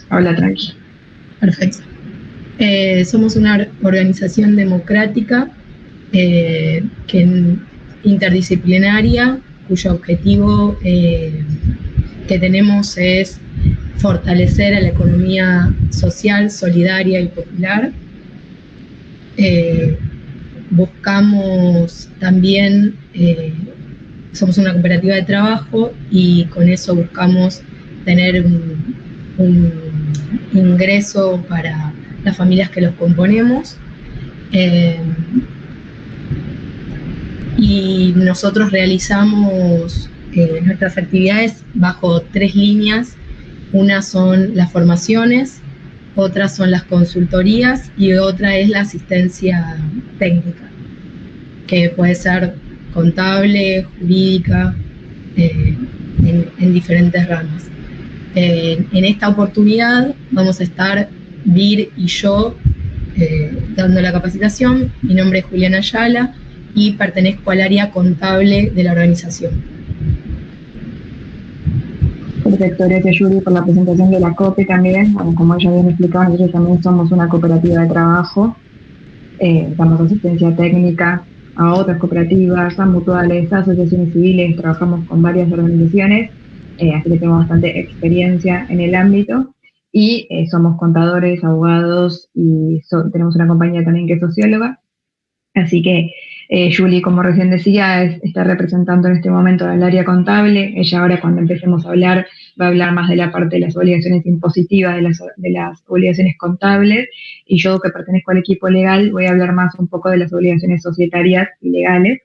Habla tranqui. Perfecto. Somos una organización democrática interdisciplinaria, cuyo objetivo que tenemos es fortalecer a la economía social, solidaria y popular. Buscamos también, somos una cooperativa de trabajo y con eso buscamos tener un ingreso para las familias que los componemos. Y nosotros realizamos nuestras actividades bajo 3 líneas. Una son las formaciones, otras son las consultorías y otra es la asistencia técnica, que puede ser contable, jurídica, en diferentes ramas. En esta oportunidad vamos a estar Vir y yo dando la capacitación. Mi nombre es Juliana Ayala y pertenezco al área contable de la organización. Perfecto, gracias Yuri por la presentación de la COPE también. Bueno, como ella bien explicado, nosotros también somos una cooperativa de trabajo, damos asistencia técnica a otras cooperativas, a mutuales, a asociaciones civiles, trabajamos con varias organizaciones, así que tenemos bastante experiencia en el ámbito y somos contadores, abogados y tenemos una compañía también que es socióloga, así que Julie, como recién decía, está representando en este momento al área contable. Ella ahora, cuando empecemos a hablar, va a hablar más de la parte de las obligaciones impositivas, de las obligaciones contables, y yo, que pertenezco al equipo legal, voy a hablar más un poco de las obligaciones societarias y legales,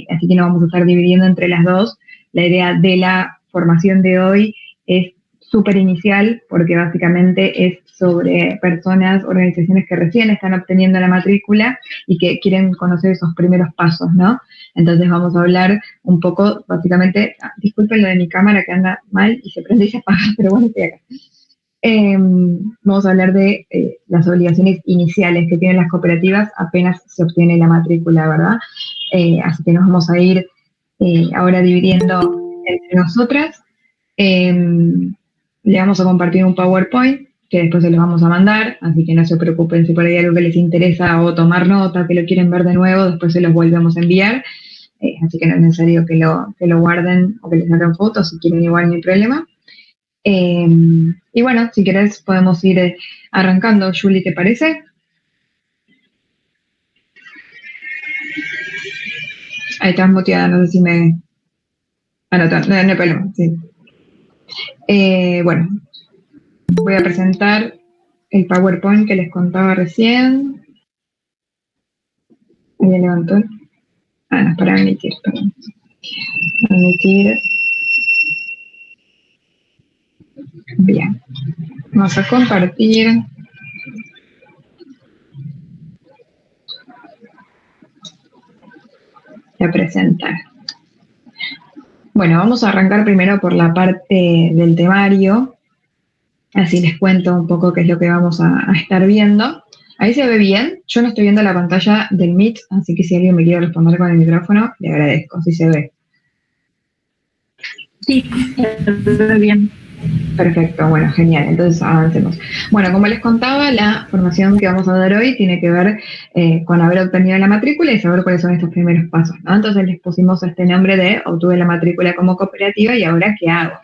así que nos vamos a estar dividiendo entre las dos. La idea de la formación de hoy es súper inicial, porque básicamente es sobre personas, organizaciones que recién están obteniendo la matrícula y que quieren conocer esos primeros pasos, ¿no? Entonces vamos a hablar un poco, básicamente, disculpen lo de mi cámara que anda mal y se prende y se apaga, pero bueno, estoy acá. Vamos a hablar de las obligaciones iniciales que tienen las cooperativas apenas se obtiene la matrícula, ¿verdad? Así que nos vamos a ir ahora dividiendo entre nosotras. Le vamos a compartir un PowerPoint que después se los vamos a mandar, así que no se preocupen si por ahí hay algo que les interesa o tomar nota, que lo quieren ver de nuevo, después se los volvemos a enviar, así que no es necesario que lo guarden o que les saquen fotos, si quieren igual no hay problema. Y bueno, si querés podemos ir arrancando. Julie, ¿te parece? Ahí estás muteada, no sé si me... no hay problema, sí. Bueno, voy a presentar el PowerPoint que les contaba recién. Ahí levantó. No, es para emitir, perdón. Emitir. Bien. Vamos a compartir. Y a presentar. Bueno, vamos a arrancar primero por la parte del temario. Así les cuento un poco qué es lo que vamos a estar viendo. Ahí se ve bien. Yo no estoy viendo la pantalla del Meet, así que si alguien me quiere responder con el micrófono, le agradezco, si se ve. Sí, se ve bien. Perfecto, bueno, genial, entonces avancemos. Bueno, como les contaba, la formación que vamos a dar hoy tiene que ver con haber obtenido la matrícula y saber cuáles son estos primeros pasos, ¿no? Entonces les pusimos este nombre de obtuve la matrícula como cooperativa y ahora ¿qué hago?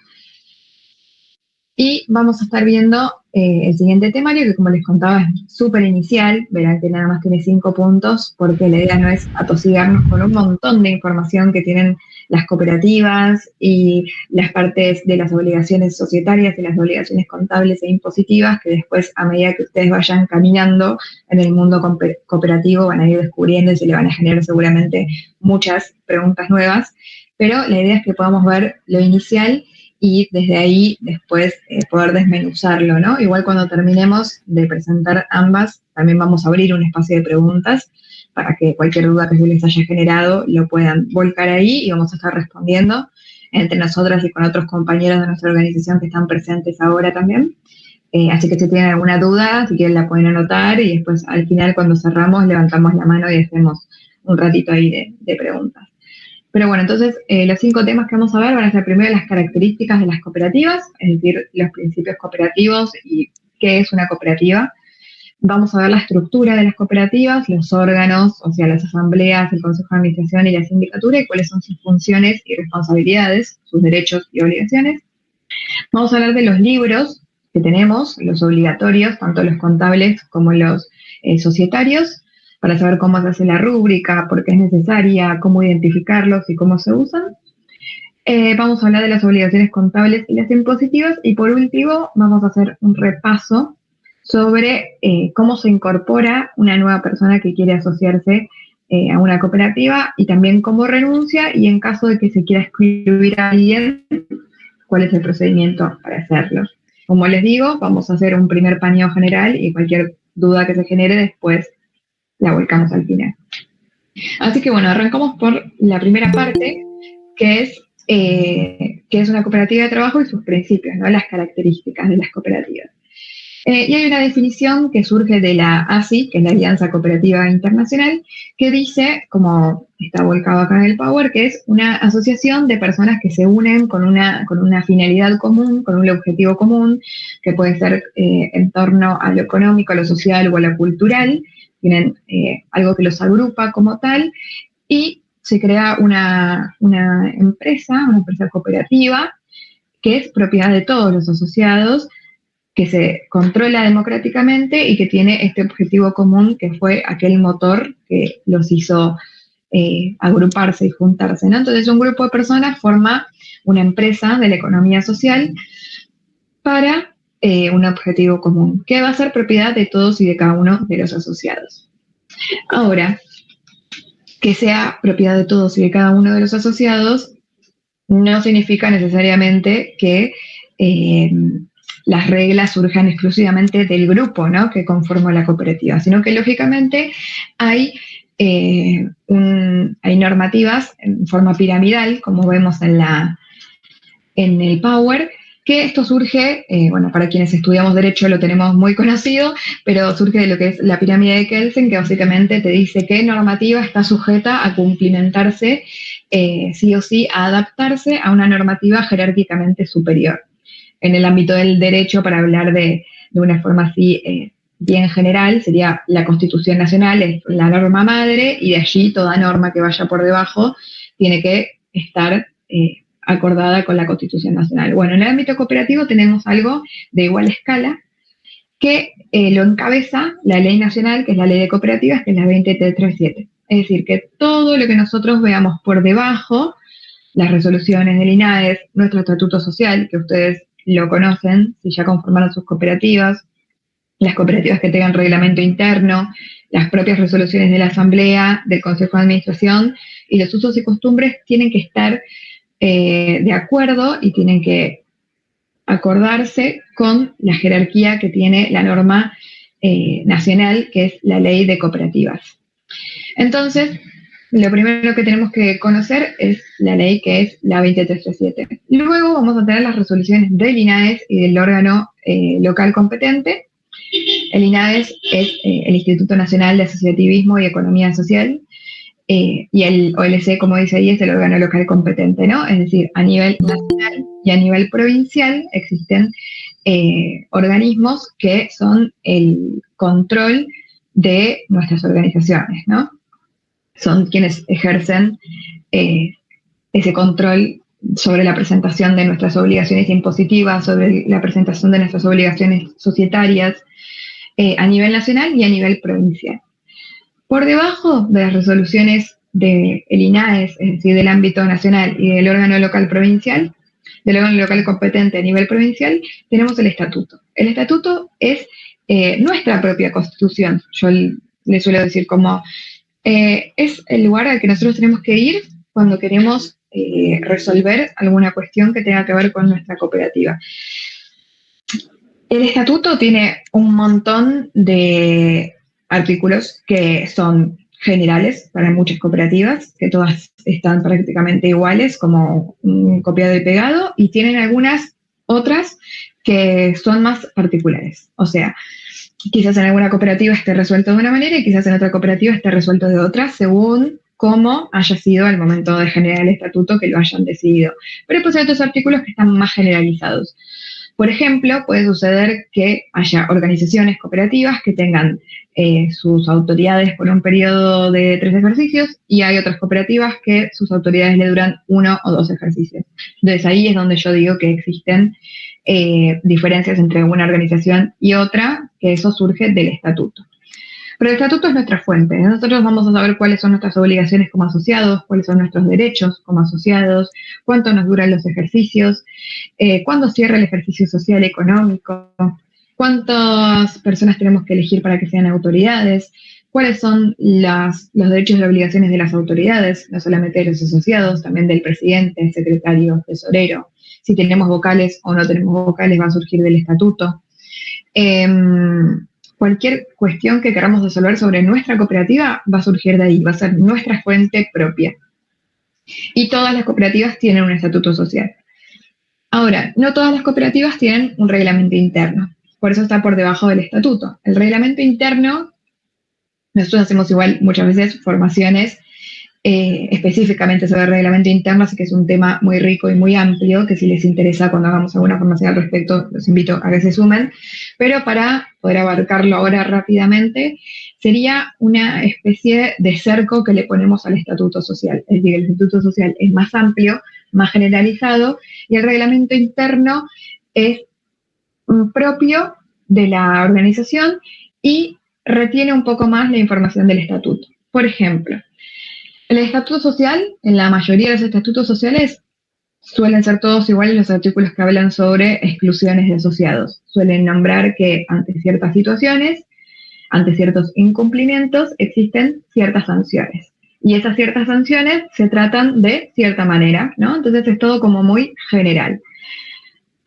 Y vamos a estar viendo el siguiente temario, que como les contaba es súper inicial. Verán que nada más tiene 5 puntos, porque la idea no es atosigarnos con un montón de información que tienen las cooperativas y las partes de las obligaciones societarias y las obligaciones contables e impositivas, que después, a medida que ustedes vayan caminando en el mundo cooperativo, van a ir descubriendo y se le van a generar seguramente muchas preguntas nuevas. Pero la idea es que podamos ver lo inicial y desde ahí después poder desmenuzarlo, ¿no? Igual cuando terminemos de presentar ambas, también vamos a abrir un espacio de preguntas para que cualquier duda que se les haya generado lo puedan volcar ahí y vamos a estar respondiendo entre nosotras y con otros compañeros de nuestra organización que están presentes ahora también. Así que si tienen alguna duda, si quieren la pueden anotar y después al final cuando cerramos levantamos la mano y hacemos un ratito ahí de preguntas. Pero bueno, entonces los 5 temas que vamos a ver van a ser primero las características de las cooperativas, es decir, los principios cooperativos y qué es una cooperativa. Vamos a ver la estructura de las cooperativas, los órganos, o sea, las asambleas, el consejo de administración y la sindicatura, y cuáles son sus funciones y responsabilidades, sus derechos y obligaciones. Vamos a hablar de los libros que tenemos, los obligatorios, tanto los contables como los societarios, para saber cómo se hace la rúbrica, por qué es necesaria, cómo identificarlos y cómo se usan. Vamos a hablar de las obligaciones contables y las impositivas, y por último vamos a hacer un repaso sobre cómo se incorpora una nueva persona que quiere asociarse a una cooperativa, y también cómo renuncia, y en caso de que se quiera excluir a alguien, cuál es el procedimiento para hacerlo. Como les digo, vamos a hacer un primer paneo general y cualquier duda que se genere después la volcamos al final. Así que bueno, arrancamos por la primera parte, que es una cooperativa de trabajo y sus principios, ¿no? Las características de las cooperativas. Y hay una definición que surge de la ASI, que es la Alianza Cooperativa Internacional, que dice, como está volcado acá en el Power, que es una asociación de personas que se unen con una finalidad común, con un objetivo común, que puede ser en torno a lo económico, a lo social o a lo cultural. Tienen algo que los agrupa como tal, y se crea una empresa cooperativa, que es propiedad de todos los asociados, que se controla democráticamente y que tiene este objetivo común, que fue aquel motor que los hizo agruparse y juntarse, ¿no? Entonces un grupo de personas forma una empresa de la economía social para un objetivo común, que va a ser propiedad de todos y de cada uno de los asociados. Ahora, que sea propiedad de todos y de cada uno de los asociados no significa necesariamente que las reglas surjan exclusivamente del grupo, ¿no?, que conforma la cooperativa, sino que lógicamente hay normativas en forma piramidal, como vemos en el Power, que esto surge, bueno, para quienes estudiamos Derecho lo tenemos muy conocido, pero surge de lo que es la pirámide de Kelsen, que básicamente te dice qué normativa está sujeta a cumplimentarse, sí o sí, a adaptarse a una normativa jerárquicamente superior. En el ámbito del derecho, para hablar de una forma así bien general, sería la Constitución Nacional, es la norma madre, y de allí toda norma que vaya por debajo tiene que estar acordada con la Constitución Nacional. Bueno, en el ámbito cooperativo tenemos algo de igual escala, que lo encabeza la ley nacional, que es la ley de cooperativas, que es la 20337. Es decir, que todo lo que nosotros veamos por debajo, las resoluciones del INAES, nuestro estatuto social, que ustedes lo conocen, si ya conformaron sus cooperativas, las cooperativas que tengan reglamento interno, las propias resoluciones de la Asamblea, del Consejo de Administración, y los usos y costumbres tienen que estar de acuerdo y tienen que acordarse con la jerarquía que tiene la norma nacional, que es la ley de cooperativas. Entonces, lo primero que tenemos que conocer es la ley, que es la 20337. Luego vamos a tener las resoluciones del INAES y del órgano local competente. El INAES es el Instituto Nacional de Asociativismo y Economía Social, y el OLC, como dice ahí, es el órgano local competente, ¿no? Es decir, a nivel nacional y a nivel provincial existen organismos que son el control de nuestras organizaciones, ¿no? Son quienes ejercen ese control sobre la presentación de nuestras obligaciones impositivas, sobre la presentación de nuestras obligaciones societarias a nivel nacional y a nivel provincial. Por debajo de las resoluciones del INAES, es decir, del ámbito nacional, y del órgano local provincial, del órgano local competente a nivel provincial, tenemos el estatuto. El estatuto es nuestra propia constitución. Yo le suelo decir como es el lugar al que nosotros tenemos que ir cuando queremos resolver alguna cuestión que tenga que ver con nuestra cooperativa. El estatuto tiene un montón de artículos que son generales para muchas cooperativas, que todas están prácticamente iguales, como un copiado y pegado, y tienen algunas otras que son más particulares. O sea, quizás en alguna cooperativa esté resuelto de una manera y quizás en otra cooperativa esté resuelto de otra, según cómo haya sido al momento de generar el estatuto que lo hayan decidido. Pero después hay otros artículos que están más generalizados. Por ejemplo, puede suceder que haya organizaciones cooperativas que tengan sus autoridades por un periodo de 3 ejercicios y hay otras cooperativas que sus autoridades le duran 1 o 2 ejercicios. Entonces ahí es donde yo digo que existen diferencias entre una organización y otra, que eso surge del estatuto. Pero el estatuto es nuestra fuente. Nosotros vamos a saber cuáles son nuestras obligaciones como asociados, cuáles son nuestros derechos como asociados, cuánto nos duran los ejercicios, cuándo cierra el ejercicio social económico, cuántas personas tenemos que elegir para que sean autoridades, cuáles son los derechos y obligaciones de las autoridades, no solamente de los asociados, también del presidente, secretario, tesorero. Si tenemos vocales o no tenemos vocales va a surgir del estatuto. Cualquier cuestión que queramos resolver sobre nuestra cooperativa va a surgir de ahí, va a ser nuestra fuente propia. Y todas las cooperativas tienen un estatuto social. Ahora, no todas las cooperativas tienen un reglamento interno, por eso está por debajo del estatuto. El reglamento interno, nosotros hacemos igual muchas veces formaciones específicamente sobre el reglamento interno, así que es un tema muy rico y muy amplio, que si les interesa cuando hagamos alguna formación al respecto, los invito a que se sumen, pero para poder abarcarlo ahora rápidamente, sería una especie de cerco que le ponemos al estatuto social, es decir, el estatuto social es más amplio, más generalizado, y el reglamento interno es propio de la organización y retiene un poco más la información del estatuto. Por ejemplo, el estatuto social, en la mayoría de los estatutos sociales, suelen ser todos iguales los artículos que hablan sobre exclusiones de asociados. Suelen nombrar que ante ciertas situaciones, ante ciertos incumplimientos, existen ciertas sanciones. Y esas ciertas sanciones se tratan de cierta manera, ¿no? Entonces es todo como muy general.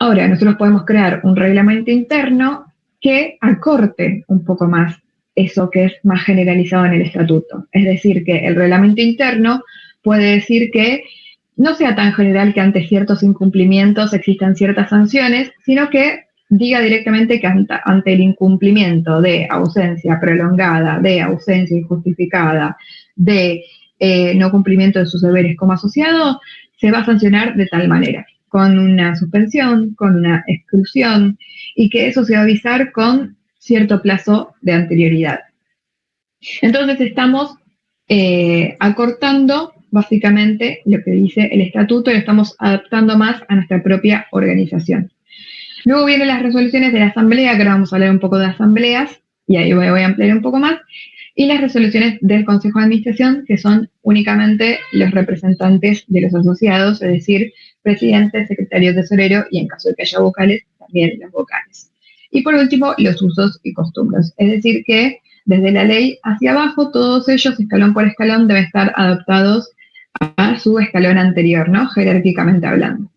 Ahora, nosotros podemos crear un reglamento interno que acorte un poco más eso que es más generalizado en el estatuto. Es decir, que el reglamento interno puede decir que no sea tan general que ante ciertos incumplimientos existan ciertas sanciones, sino que diga directamente que ante el incumplimiento de ausencia prolongada, de ausencia injustificada, de no cumplimiento de sus deberes como asociado, se va a sancionar de tal manera, con una suspensión, con una exclusión, y que eso se va a avisar con cierto plazo de anterioridad. Entonces estamos acortando básicamente lo que dice el estatuto y lo estamos adaptando más a nuestra propia organización. Luego vienen las resoluciones de la asamblea, que ahora vamos a hablar un poco de asambleas, y ahí voy a ampliar un poco más, y las resoluciones del Consejo de Administración, que son únicamente los representantes de los asociados, es decir, presidente, secretario, tesorero, y en caso de que haya vocales, también los vocales. Y por último, los usos y costumbres. Es decir que desde la ley hacia abajo, todos ellos, escalón por escalón, deben estar adaptados a su escalón anterior, ¿no? Jerárquicamente hablando.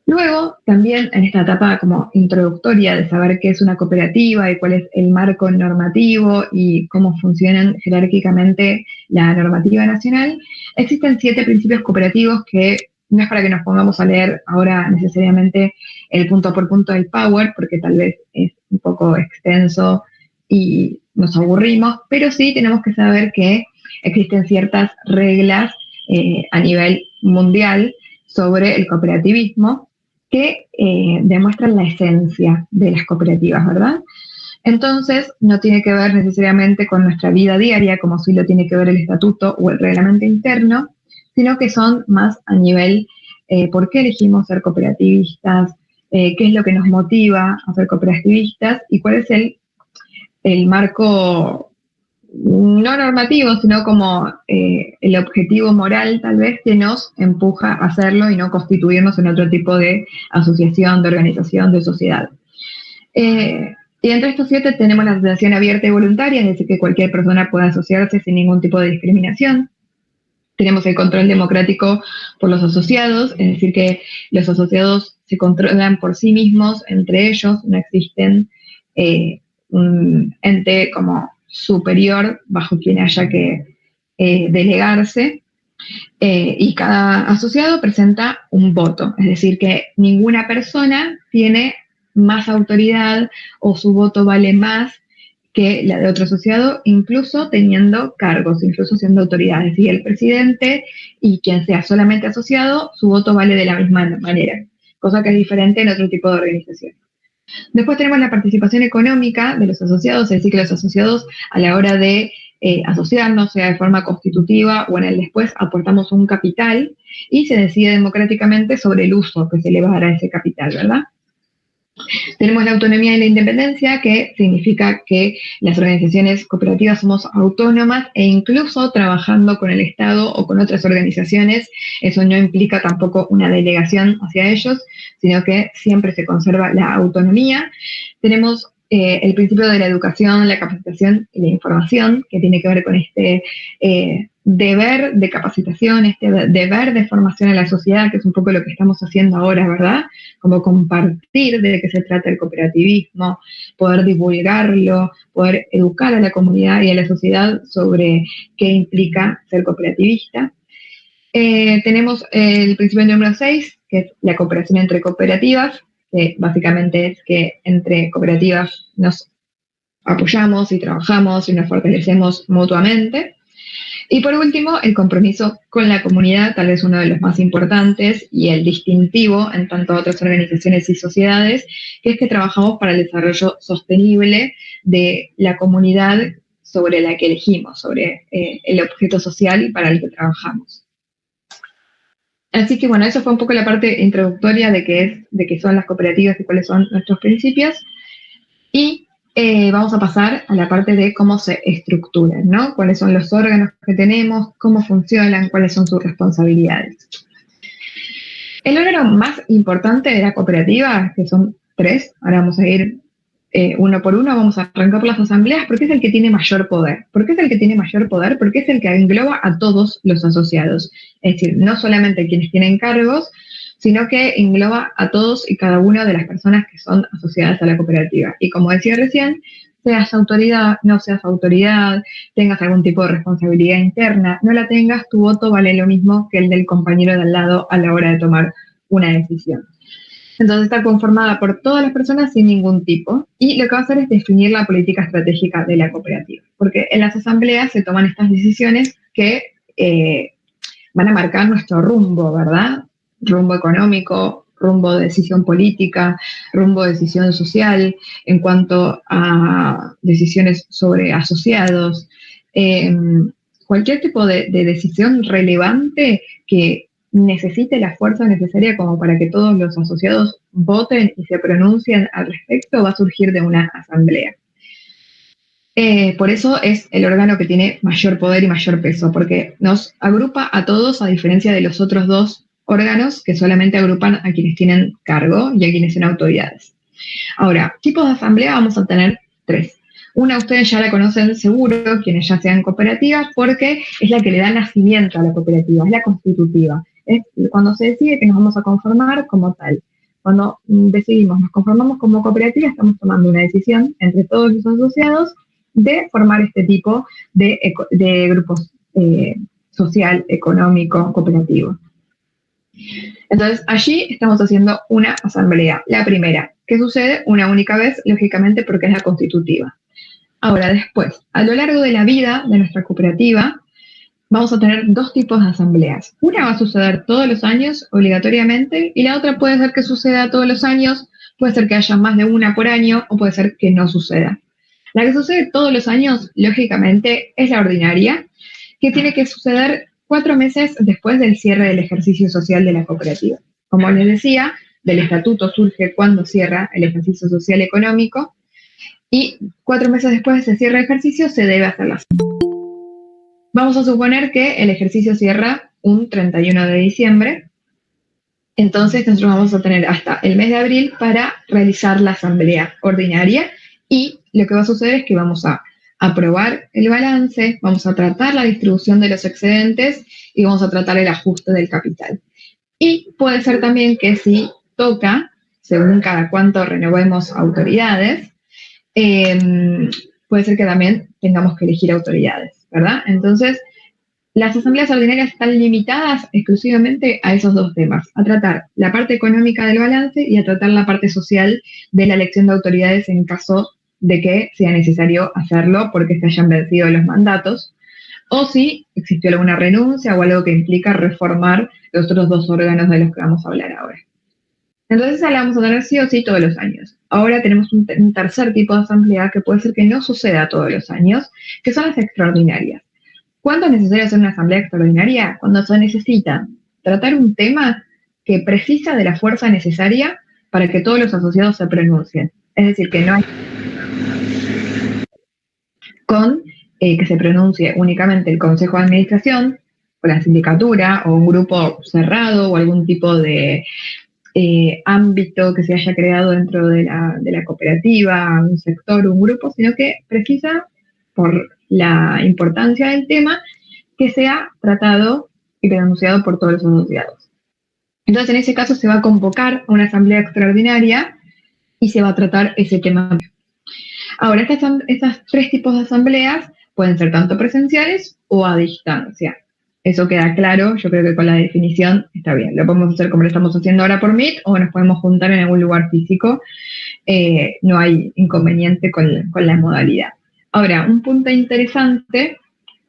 Luego, también en esta etapa como introductoria de saber qué es una cooperativa y cuál es el marco normativo y cómo funcionan jerárquicamente la normativa nacional, existen 7 principios cooperativos que no es para que nos pongamos a leer ahora necesariamente el punto por punto del Power, porque tal vez es un poco extenso y nos aburrimos, pero sí tenemos que saber que existen ciertas reglas a nivel mundial sobre el cooperativismo que demuestran la esencia de las cooperativas, ¿verdad? Entonces, no tiene que ver necesariamente con nuestra vida diaria, como sí lo tiene que ver el estatuto o el reglamento interno, sino que son más a nivel por qué elegimos ser cooperativistas, qué es lo que nos motiva a ser cooperativistas y cuál es el marco no normativo, sino como el objetivo moral tal vez que nos empuja a hacerlo y no constituirnos en otro tipo de asociación, de organización, de sociedad. Y entre estos 7 tenemos la asociación abierta y voluntaria, es decir, que cualquier persona pueda asociarse sin ningún tipo de discriminación. Tenemos el control democrático por los asociados, es decir, que los asociados se controlan por sí mismos, entre ellos, no existen un ente como superior bajo quien haya que delegarse, y cada asociado presenta un voto, es decir, que ninguna persona tiene más autoridad o su voto vale más que la de otro asociado, incluso teniendo cargos, incluso siendo autoridades. Y el presidente y quien sea solamente asociado, su voto vale de la misma manera, cosa que es diferente en otro tipo de organización. Después tenemos la participación económica de los asociados, es decir, que los asociados a la hora de asociarnos, sea de forma constitutiva o en el después, aportamos un capital y se decide democráticamente sobre el uso que se le va a dar a ese capital, ¿verdad? Tenemos la autonomía y la independencia, que significa que las organizaciones cooperativas somos autónomas e incluso trabajando con el Estado o con otras organizaciones, eso no implica tampoco una delegación hacia ellos, sino que siempre se conserva la autonomía. Tenemos el principio de la educación, la capacitación y la información, que tiene que ver con este deber de capacitación, este deber de formación a la sociedad, que es un poco lo que estamos haciendo ahora, ¿verdad? Como compartir de qué se trata el cooperativismo, poder divulgarlo, poder educar a la comunidad y a la sociedad sobre qué implica ser cooperativista. Tenemos el principio número 6, que es la cooperación entre cooperativas, que básicamente es que entre cooperativas nos apoyamos y trabajamos y nos fortalecemos mutuamente. Y por último, el compromiso con la comunidad, tal vez uno de los más importantes y el distintivo en tanto a otras organizaciones y sociedades, que es que trabajamos para el desarrollo sostenible de la comunidad sobre la que elegimos, sobre el objeto social para el que trabajamos. Así que bueno, eso fue un poco la parte introductoria de qué son las cooperativas y cuáles son nuestros principios. Y vamos a pasar a la parte de cómo se estructuran, ¿no? Cuáles son los órganos que tenemos, cómo funcionan, cuáles son sus responsabilidades. El órgano más importante de la cooperativa, que son 3, ahora vamos a ir uno por uno, vamos a arrancar por las asambleas, porque es el que tiene mayor poder. ¿Por qué es el que tiene mayor poder? Porque es el que engloba a todos los asociados. Es decir, no solamente quienes tienen cargos, sino que engloba a todos y cada una de las personas que son asociadas a la cooperativa. Y como decía recién, seas autoridad, no seas autoridad, tengas algún tipo de responsabilidad interna, no la tengas, tu voto vale lo mismo que el del compañero de al lado a la hora de tomar una decisión. Entonces está conformada por todas las personas sin ningún tipo, y lo que va a hacer es definir la política estratégica de la cooperativa, porque en las asambleas se toman estas decisiones que van a marcar nuestro rumbo, ¿verdad? Rumbo económico, rumbo de decisión política, rumbo de decisión social, en cuanto a decisiones sobre asociados, cualquier tipo de decisión relevante que necesite la fuerza necesaria como para que todos los asociados voten y se pronuncien al respecto, va a surgir de una asamblea. Por eso es el órgano que tiene mayor poder y mayor peso, porque nos agrupa a todos a diferencia de los otros 2 órganos que solamente agrupan a quienes tienen cargo y a quienes son autoridades. Ahora, tipos de asamblea vamos a tener 3. Una ustedes ya la conocen seguro, quienes ya sean cooperativas, porque es la que le da nacimiento a la cooperativa, es la constitutiva. Es cuando se decide que nos vamos a conformar como tal. Cuando decidimos, nos conformamos como cooperativa, estamos tomando una decisión entre todos los asociados de formar este tipo de grupos social, económico, cooperativo. Entonces, allí estamos haciendo una asamblea, la primera, que sucede una única vez, lógicamente porque es la constitutiva. Ahora, después, a lo largo de la vida de nuestra cooperativa, vamos a tener 2 tipos de asambleas. Una va a suceder todos los años, obligatoriamente, y la otra puede ser que suceda todos los años, puede ser que haya más de una por año, o puede ser que no suceda. La que sucede todos los años, lógicamente, es la ordinaria, que tiene que suceder 4 meses después del cierre del ejercicio social de la cooperativa. Como les decía, del estatuto surge cuando cierra el ejercicio social económico, y 4 meses después de ese cierre de ejercicio se debe hacer la asamblea. Vamos a suponer que el ejercicio cierra un 31 de diciembre, entonces nosotros vamos a tener hasta el mes de abril para realizar la asamblea ordinaria, y lo que va a suceder es que vamos a aprobar el balance, vamos a tratar la distribución de los excedentes y vamos a tratar el ajuste del capital. Y puede ser también que si toca, según cada cuánto renovemos autoridades, puede ser que también tengamos que elegir autoridades, ¿verdad? Entonces, las asambleas ordinarias están limitadas exclusivamente a esos 2 temas, a tratar la parte económica del balance y a tratar la parte social de la elección de autoridades en caso de que sea necesario hacerlo porque se hayan vencido los mandatos, o si existió alguna renuncia o algo que implica reformar los otros dos órganos de los que vamos a hablar ahora. Entonces esa la vamos a tener sí o sí todos los años. Ahora tenemos un tercer tipo de asamblea que puede ser que no suceda todos los años, que son las extraordinarias. ¿Cuándo es necesario hacer una asamblea extraordinaria? Cuando se necesita tratar un tema que precisa de la fuerza necesaria para que todos los asociados se pronuncien. Es decir, que no hay con que se pronuncie únicamente el Consejo de Administración, o la sindicatura, o un grupo cerrado, o algún tipo de ámbito que se haya creado dentro de la cooperativa, un sector, un grupo, sino que precisa, por la importancia del tema, que sea tratado y pronunciado por todos los asociados. Entonces, en ese caso se va a convocar a una asamblea extraordinaria y se va a tratar ese tema. Ahora, estas tres tipos de asambleas pueden ser tanto presenciales o a distancia. Eso queda claro, yo creo que con la definición está bien. Lo podemos hacer como lo estamos haciendo ahora por Meet o nos podemos juntar en algún lugar físico. No hay inconveniente con la modalidad. Ahora, un punto interesante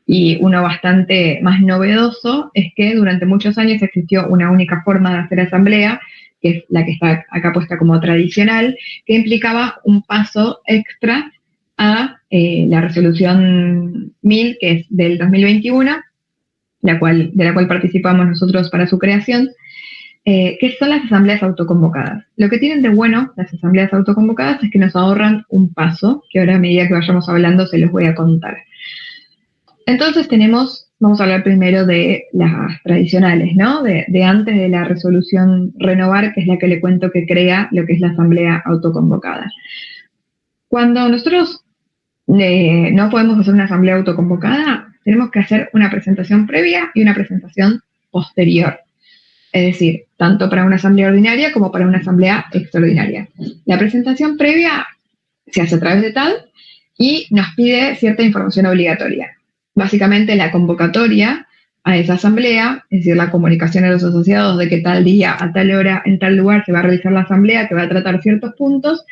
y uno bastante más novedoso es que durante muchos años existió una única forma de hacer asamblea, que es la que está acá puesta como tradicional, que implicaba un paso extra a la resolución 1000, que es del 2021, de la cual participamos nosotros para su creación, que son las asambleas autoconvocadas. Lo que tienen de bueno las asambleas autoconvocadas es que nos ahorran un paso, que ahora a medida que vayamos hablando se los voy a contar. Entonces vamos a hablar primero de las tradicionales, ¿no? De antes de la resolución renovar, que es la que le cuento que crea lo que es la asamblea autoconvocada. Cuando nosotros no podemos hacer una asamblea autoconvocada, tenemos que hacer una presentación previa y una presentación posterior. Es decir, tanto para una asamblea ordinaria como para una asamblea extraordinaria. La presentación previa se hace a través de TAD y nos pide cierta información obligatoria. Básicamente la convocatoria a esa asamblea, es decir, la comunicación a los asociados de que tal día, a tal hora, en tal lugar se va a realizar la asamblea, que va a tratar ciertos puntos,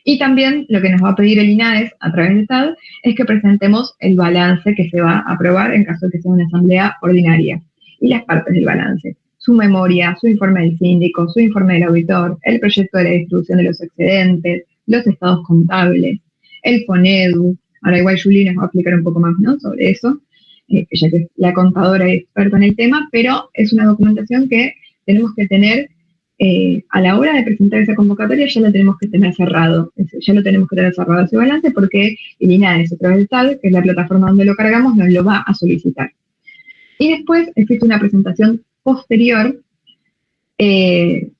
y también lo que nos va a pedir el INADES a través de TAD es que presentemos el balance que se va a aprobar en caso de que sea una asamblea ordinaria, y las partes del balance, su memoria, su informe del síndico, su informe del auditor, el proyecto de la distribución de los excedentes, los estados contables, el FONEDU. Ahora igual Julie nos va a explicar un poco más, ¿no?, sobre eso, ya que es la contadora y experta en el tema, pero es una documentación que tenemos que tener a la hora de presentar esa convocatoria, ya la tenemos que tener cerrado, ya lo tenemos que tener cerrado ese balance porque el INADES a través del TAD, que es la plataforma donde lo cargamos, nos lo va a solicitar. Y después existe una presentación posterior que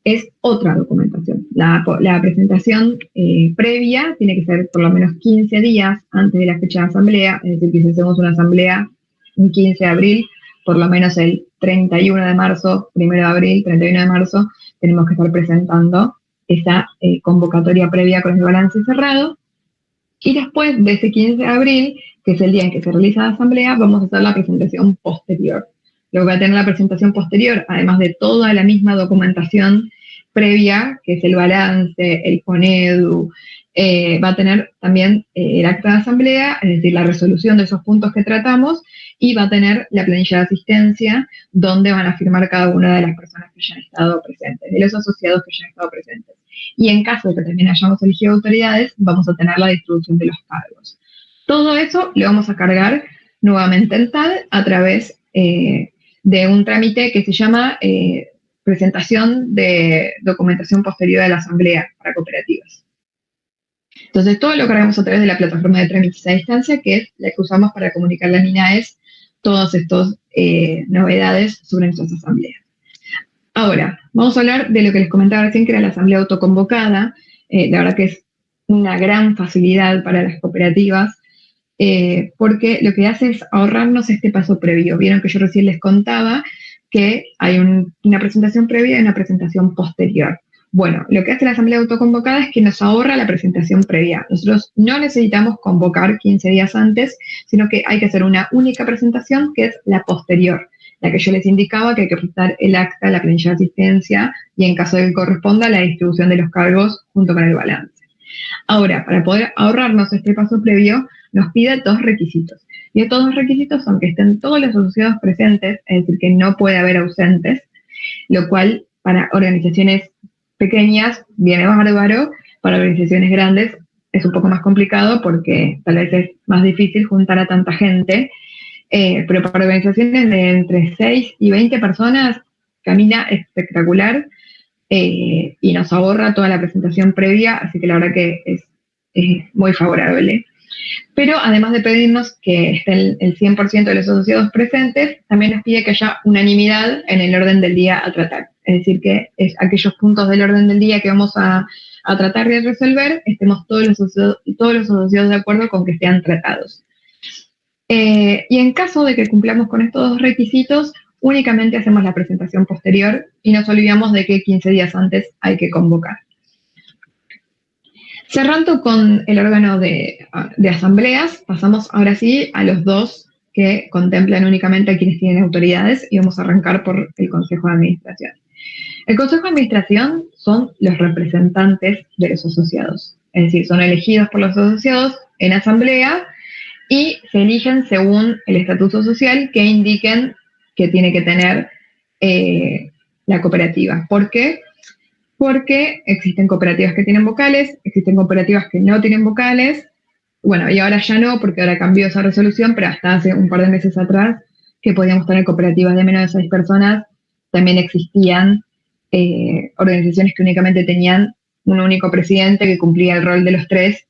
es otra documentación. La presentación previa tiene que ser por lo menos 15 días antes de la fecha de asamblea, es decir, que si hacemos una asamblea un 15 de abril, por lo menos el 31 de marzo, 1 de abril, 31 de marzo, tenemos que estar presentando esa convocatoria previa con el balance cerrado. Y después de ese 15 de abril, que es el día en que se realiza la asamblea, vamos a hacer la presentación posterior. Lo que va a tener la presentación posterior, además de toda la misma documentación previa, que es el balance, el FONEDU, va a tener también el acta de asamblea, es decir, la resolución de esos puntos que tratamos, y va a tener la planilla de asistencia, donde van a firmar cada una de las personas que hayan estado presentes, de los asociados que hayan estado presentes. Y en caso de que también hayamos elegido autoridades, vamos a tener la distribución de los cargos. Todo eso lo vamos a cargar nuevamente en TAD a través de un trámite que se llama presentación de documentación posterior de la asamblea para cooperativas. Entonces, todo lo cargamos a través de la plataforma de trámites a distancia, que es la que usamos para comunicarle a INADES todas estas novedades sobre nuestras asambleas. Ahora, vamos a hablar de lo que les comentaba recién, que era la asamblea autoconvocada. La verdad que es una gran facilidad para las cooperativas, porque lo que hace es ahorrarnos este paso previo. Vieron que yo recién les contaba que hay una presentación previa y una presentación posterior. Bueno, lo que hace la asamblea autoconvocada es que nos ahorra la presentación previa. Nosotros no necesitamos convocar 15 días antes, sino que hay que hacer una única presentación, que es la posterior, la que yo les indicaba, que hay que presentar el acta, la planilla de asistencia y, en caso de que corresponda, la distribución de los cargos junto con el balance. Ahora, para poder ahorrarnos este paso previo, nos pide 2 requisitos. Y estos 2 requisitos son que estén todos los asociados presentes, es decir, que no puede haber ausentes, lo cual para organizaciones pequeñas viene bárbaro, para organizaciones grandes es un poco más complicado porque tal vez es más difícil juntar a tanta gente, pero para organizaciones de entre 6 y 20 personas camina espectacular y nos ahorra toda la presentación previa, así que la verdad que es muy favorable. Pero además de pedirnos que esté el 100% de los asociados presentes, también nos pide que haya unanimidad en el orden del día a tratar. Es decir, que es aquellos puntos del orden del día que vamos a tratar de resolver, estemos todos los asociados de acuerdo con que sean tratados. Y en caso de que cumplamos con estos 2 requisitos, únicamente hacemos la presentación posterior y nos olvidamos de que 15 días antes hay que convocar. Cerrando con el órgano de asambleas, pasamos ahora sí a los 2 que contemplan únicamente a quienes tienen autoridades y vamos a arrancar por el Consejo de Administración. El Consejo de Administración son los representantes de los asociados, es decir, son elegidos por los asociados en asamblea y se eligen según el estatuto social que indiquen que tiene que tener la cooperativa. ¿Por qué? Porque existen cooperativas que tienen vocales, existen cooperativas que no tienen vocales, bueno, y ahora ya no, porque ahora cambió esa resolución, pero hasta hace un par de meses atrás, que podíamos tener cooperativas de menos de 6 personas, también existían organizaciones que únicamente tenían un único presidente que cumplía el rol de los 3.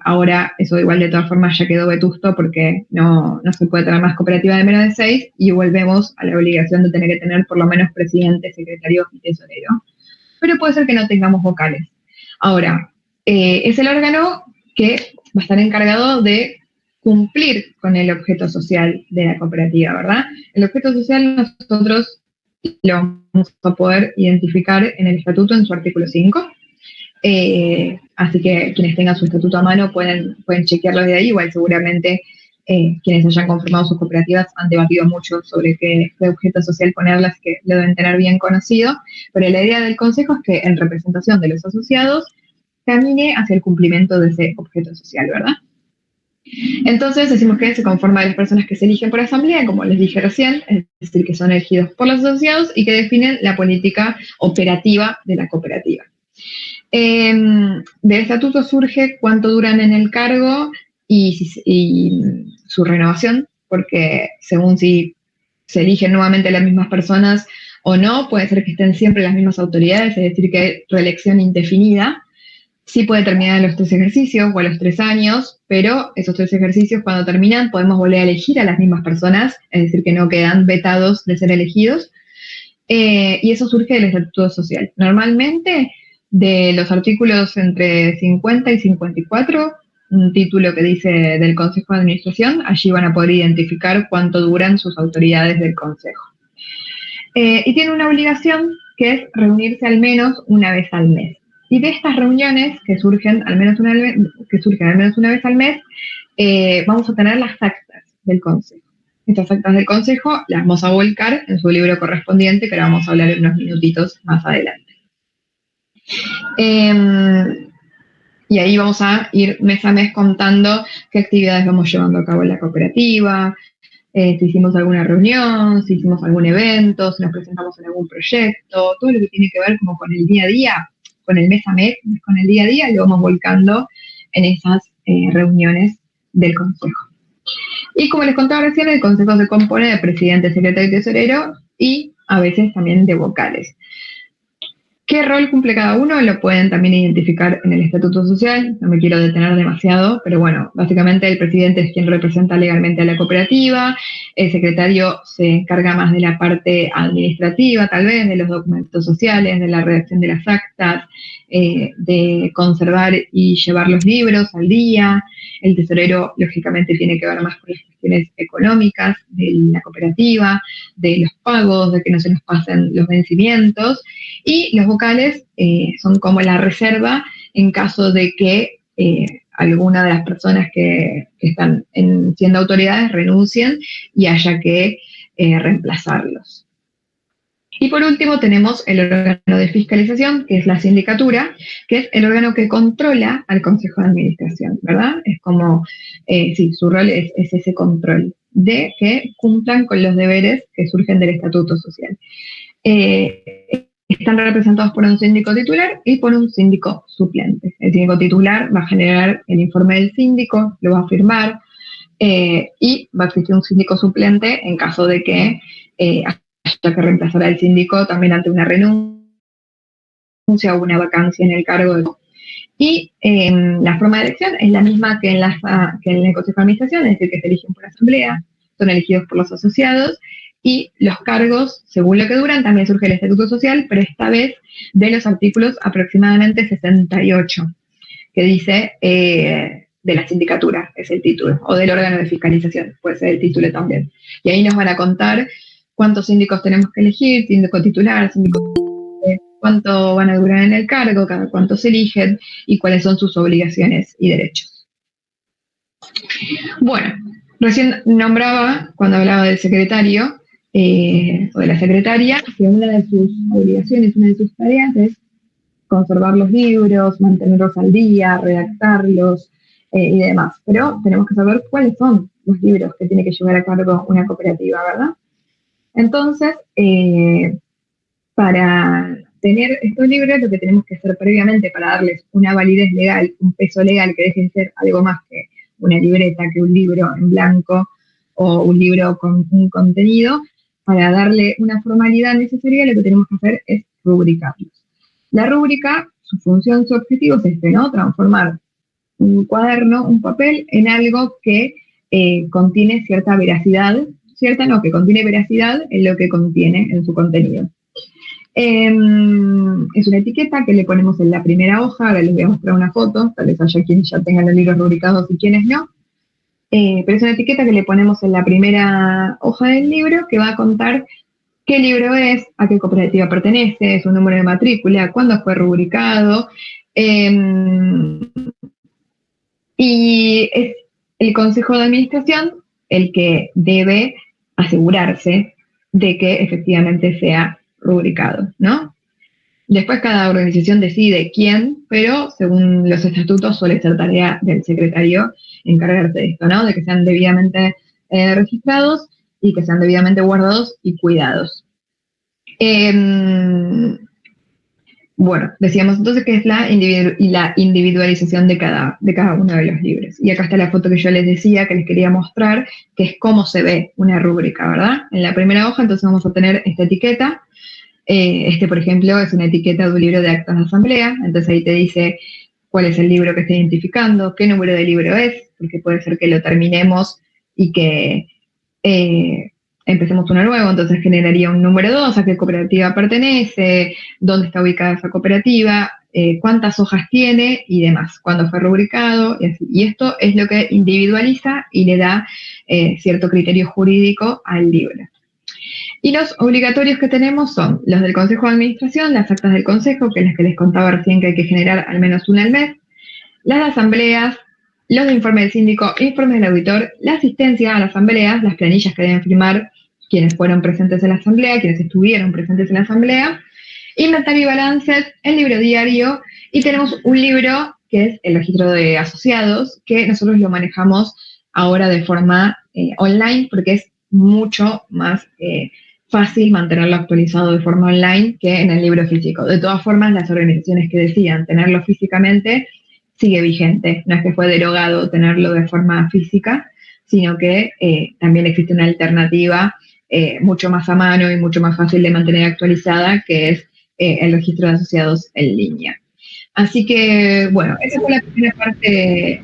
Ahora eso igual de todas formas ya quedó vetusto porque no se puede tener más cooperativa de menos de 6 y volvemos a la obligación de tener que tener por lo menos presidente, secretario y tesorero. Pero puede ser que no tengamos vocales. Ahora, es el órgano que va a estar encargado de cumplir con el objeto social de la cooperativa, ¿verdad? El objeto social nosotros lo vamos a poder identificar en el estatuto en su artículo 5. Así que quienes tengan su estatuto a mano pueden chequearlo de ahí, igual seguramente quienes hayan conformado sus cooperativas han debatido mucho sobre qué objeto social ponerlas, que lo deben tener bien conocido, pero la idea del Consejo es que en representación de los asociados camine hacia el cumplimiento de ese objeto social, ¿verdad? Entonces decimos que se conforma de las personas que se eligen por asamblea, como les dije recién, es decir, que son elegidos por los asociados y que definen la política operativa de la cooperativa. Del estatuto surge cuánto duran en el cargo y su renovación, porque según si se eligen nuevamente las mismas personas o no, puede ser que estén siempre las mismas autoridades, es decir, que hay reelección indefinida. Sí puede terminar a los 3 ejercicios o a los 3 años, pero esos 3 ejercicios cuando terminan podemos volver a elegir a las mismas personas, es decir, que no quedan vetados de ser elegidos. Y eso surge del estatuto social. Normalmente, de los artículos entre 50 y 54, un título que dice del Consejo de Administración, allí van a poder identificar cuánto duran sus autoridades del Consejo. Y tiene una obligación que es reunirse al menos una vez al mes. Y de estas reuniones que surgen al menos una vez al mes, vamos a tener las actas del Consejo. Estas actas del Consejo las vamos a volcar en su libro correspondiente, que ahora vamos a hablar en unos minutitos más adelante. Y ahí vamos a ir mes a mes contando qué actividades vamos llevando a cabo en la cooperativa, si hicimos alguna reunión, si hicimos algún evento, si nos presentamos en algún proyecto, todo lo que tiene que ver como con el día a día, con el mes a mes, con el día a día, lo vamos volcando en esas reuniones del Consejo. Y como les contaba recién, el Consejo se compone de presidente, secretario y tesorero y a veces también de vocales. ¿Qué rol cumple cada uno? Lo pueden también identificar en el Estatuto Social, no me quiero detener demasiado, pero bueno, básicamente el presidente es quien representa legalmente a la cooperativa, el secretario se encarga más de la parte administrativa, tal vez, de los documentos sociales, de la redacción de las actas, de conservar y llevar los libros al día. El tesorero, lógicamente, tiene que ver más con las cuestiones económicas de la cooperativa, de los pagos, de que no se nos pasen los vencimientos. Y los vocales son como la reserva en caso de que alguna de las personas que están siendo autoridades renuncien y haya que reemplazarlos. Y por último tenemos el órgano de fiscalización, que es la sindicatura, que es el órgano que controla al Consejo de Administración, ¿verdad? Es como, sí, su rol es ese control de que cumplan con los deberes que surgen del Estatuto Social. Están representados por un síndico titular y por un síndico suplente. El síndico titular va a generar el informe del síndico, lo va a firmar, y va a existir un síndico suplente en caso de que haya que reemplazar al síndico también ante una renuncia o una vacancia en el cargo. Y la forma de elección es la misma que en el Consejo de Administración, es decir, que se eligen por asamblea, son elegidos por los asociados, y los cargos, según lo que duran, también surge el Estatuto Social, pero esta vez de los artículos aproximadamente 68, que dice de la sindicatura, es el título, o del órgano de fiscalización, puede ser el título también. Y ahí nos van a contar cuántos síndicos tenemos que elegir, síndico titular, síndico, cuánto van a durar en el cargo, cada cuánto se eligen y cuáles son sus obligaciones y derechos. Bueno, recién nombraba, cuando hablaba del secretario o de la secretaria, que una de sus obligaciones, una de sus tareas es conservar los libros, mantenerlos al día, redactarlos y demás. Pero tenemos que saber cuáles son los libros que tiene que llevar a cargo una cooperativa, ¿verdad? Entonces, para tener estos libros, lo que tenemos que hacer previamente para darles una validez legal, un peso legal que deje de ser algo más que una libreta, que un libro en blanco o un libro con un contenido, para darle una formalidad necesaria, lo que tenemos que hacer es rubricarlos. La rúbrica, su función, su objetivo es este, ¿no? Transformar un cuaderno, un papel, en algo que contiene cierta veracidad, que contiene veracidad en lo que contiene en su contenido. Es una etiqueta que le ponemos en la primera hoja, ahora les voy a mostrar una foto, tal vez haya quienes ya tengan los libros rubricados y quienes no, pero es una etiqueta que le ponemos en la primera hoja del libro que va a contar qué libro es, a qué cooperativa pertenece, su número de matrícula, cuándo fue rubricado, y es el Consejo de Administración el que debe asegurarse de que efectivamente sea rubricado, ¿no? Después cada organización decide quién, pero según los estatutos suele ser tarea del secretario encargarse de esto, ¿no? De que sean debidamente registrados y que sean debidamente guardados y cuidados. Bueno, decíamos entonces que es la individualización de cada uno de los libros. Y acá está la foto que yo les decía, que les quería mostrar, que es cómo se ve una rúbrica, ¿verdad? En la primera hoja entonces vamos a tener esta etiqueta. Por ejemplo, es una etiqueta de un libro de actas de asamblea, entonces ahí te dice cuál es el libro que está identificando, qué número de libro es, porque puede ser que lo terminemos y que empecemos uno nuevo, entonces generaría un número 2, a qué cooperativa pertenece, dónde está ubicada esa cooperativa, cuántas hojas tiene y demás, cuándo fue rubricado y así. Y esto es lo que individualiza y le da cierto criterio jurídico al libro. Y los obligatorios que tenemos son los del Consejo de Administración, las actas del Consejo, que es las que les contaba recién que hay que generar al menos una al mes, las asambleas, los de informe del síndico, informes del auditor, la asistencia a las asambleas, las planillas que deben firmar quienes fueron presentes en la asamblea, quienes estuvieron presentes en la asamblea, inventario y balances, el libro diario, y tenemos un libro que es el registro de asociados, que nosotros lo manejamos ahora de forma online, porque es mucho más fácil mantenerlo actualizado de forma online que en el libro físico. De todas formas, las organizaciones que decidan tenerlo físicamente sigue vigente. No es que fue derogado tenerlo de forma física, sino que también existe una alternativa mucho más a mano y mucho más fácil de mantener actualizada, que es el registro de asociados en línea. Así que, bueno, esa fue la primera parte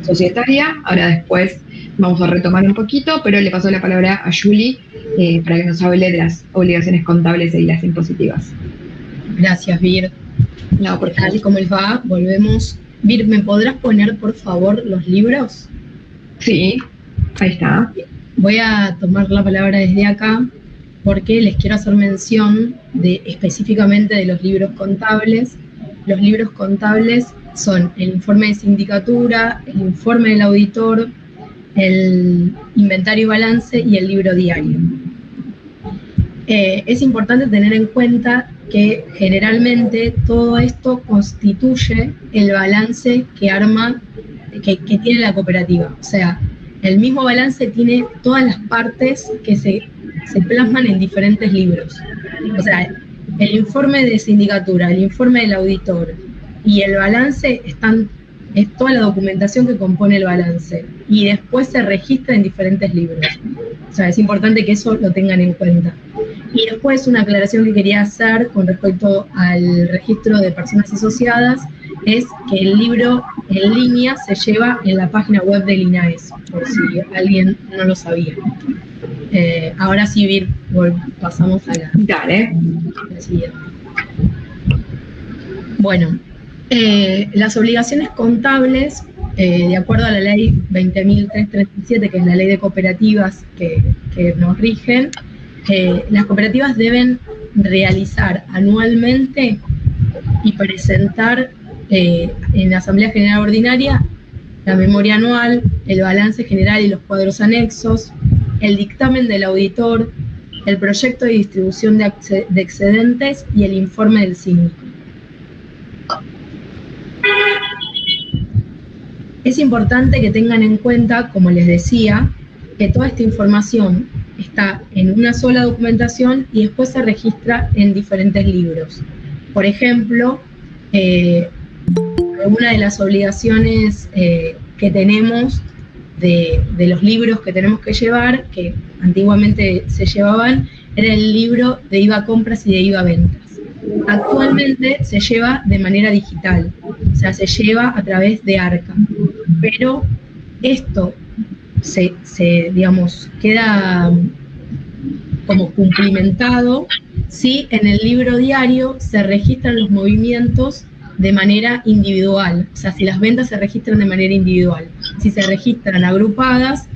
societaria. Ahora después vamos a retomar un poquito, pero le paso la palabra a Julie para que nos hable de las obligaciones contables y las impositivas. Gracias, Vir. No, por favor. ¿Cómo les va? Volvemos. Vir, ¿me podrás poner, por favor, los libros? Sí, ahí está. Voy a tomar la palabra desde acá porque les quiero hacer mención específicamente de los libros contables. Los libros contables son el informe de sindicatura, el informe del auditor, el inventario y balance y el libro diario. Es importante tener en cuenta que generalmente todo esto constituye el balance que arma, que tiene la cooperativa. O sea, el mismo balance tiene todas las partes que se plasman en diferentes libros. O sea, el informe de sindicatura, el informe del auditor y el balance es toda la documentación que compone el balance y después se registra en diferentes libros. O sea, es importante que eso lo tengan en cuenta. Y después una aclaración que quería hacer con respecto al registro de personas asociadas es que el libro en línea se lleva en la página web del INAES, por si alguien no lo sabía. Ahora sí, Vir, pasamos a la siguiente. Bueno, las obligaciones contables, de acuerdo a la ley 20.337, que es la ley de cooperativas que nos rigen, las cooperativas deben realizar anualmente y presentar en la Asamblea General Ordinaria la memoria anual, el balance general y los cuadros anexos, el dictamen del auditor, el proyecto de distribución de excedentes y el informe del síndico. Es importante que tengan en cuenta, como les decía, que toda esta información está en una sola documentación y después se registra en diferentes libros. Por ejemplo, una de las obligaciones que tenemos de los libros que tenemos que llevar, que antiguamente se llevaban, era el libro de IVA compras y de IVA ventas. Actualmente se lleva de manera digital, o sea, se lleva a través de ARCA, pero esto digamos, queda como cumplimentado si en el libro diario se registran los movimientos de manera individual, o sea, si las ventas se registran de manera individual. Si se registran agrupadas,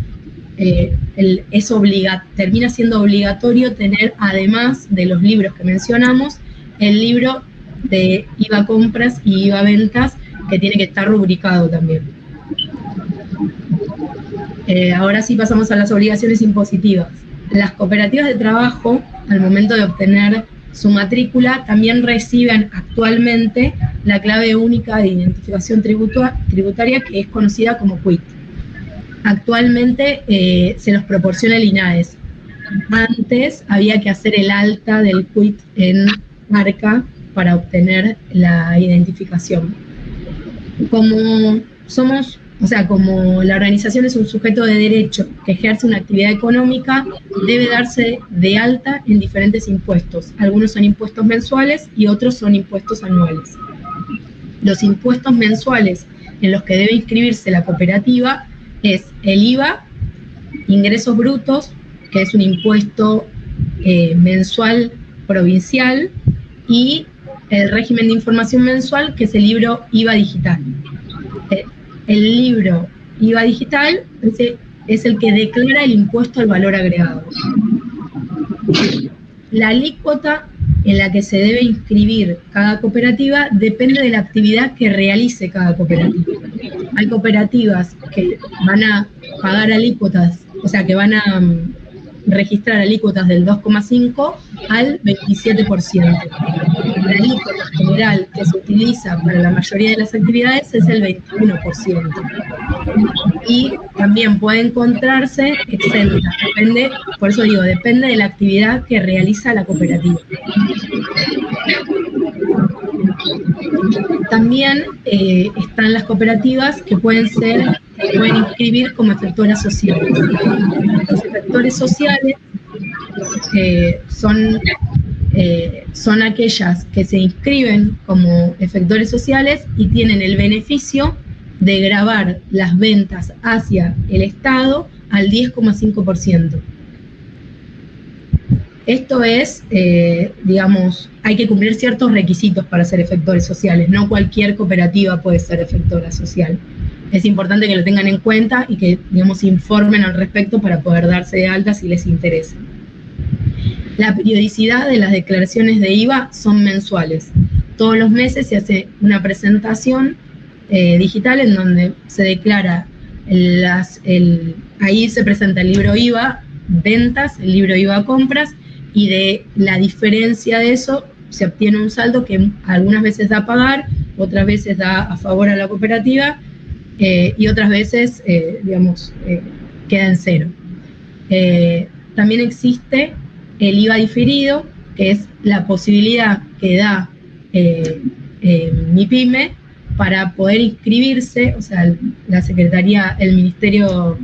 termina siendo obligatorio tener, además de los libros que mencionamos, el libro de IVA compras y IVA ventas, que tiene que estar rubricado también. Ahora sí pasamos a las obligaciones impositivas. Las cooperativas de trabajo, al momento de obtener su matrícula, también reciben actualmente la clave única de identificación tributaria, que es conocida como CUIT. Actualmente se los proporciona el INAES. Antes había que hacer el alta del CUIT en ARCA para obtener la identificación. Como la organización es un sujeto de derecho que ejerce una actividad económica, debe darse de alta en diferentes impuestos. Algunos son impuestos mensuales y otros son impuestos anuales. Los impuestos mensuales en los que debe inscribirse la cooperativa es el IVA, ingresos brutos, que es un impuesto mensual provincial, y el régimen de información mensual, que es el libro IVA digital. El libro IVA digital es el que declara el impuesto al valor agregado. La alícuota en la que se debe inscribir cada cooperativa depende de la actividad que realice cada cooperativa. Hay cooperativas que van a pagar alícuotas, o sea, que van a registrar alícuotas del 2,5 al 27%. La alícuota general que se utiliza para la mayoría de las actividades es el 21%. Y también puede encontrarse exenta, por eso digo, depende de la actividad que realiza la cooperativa. También están las cooperativas que pueden inscribir como efectoras sociales. Los efectores sociales son aquellas que se inscriben como efectores sociales y tienen el beneficio de gravar las ventas hacia el Estado al 10,5%. Esto es, hay que cumplir ciertos requisitos para ser efectores sociales. No cualquier cooperativa puede ser efectora social. Es importante que lo tengan en cuenta y que, informen al respecto para poder darse de alta si les interesa. La periodicidad de las declaraciones de IVA son mensuales. Todos los meses se hace una presentación digital en donde se declara, ahí se presenta el libro IVA ventas, el libro IVA compras y de la diferencia de eso se obtiene un saldo que algunas veces da a pagar, otras veces da a favor a la cooperativa y otras veces, queda en cero. También existe el IVA diferido, que es la posibilidad que da MIPYME para poder inscribirse, o sea, la Secretaría, el Ministerio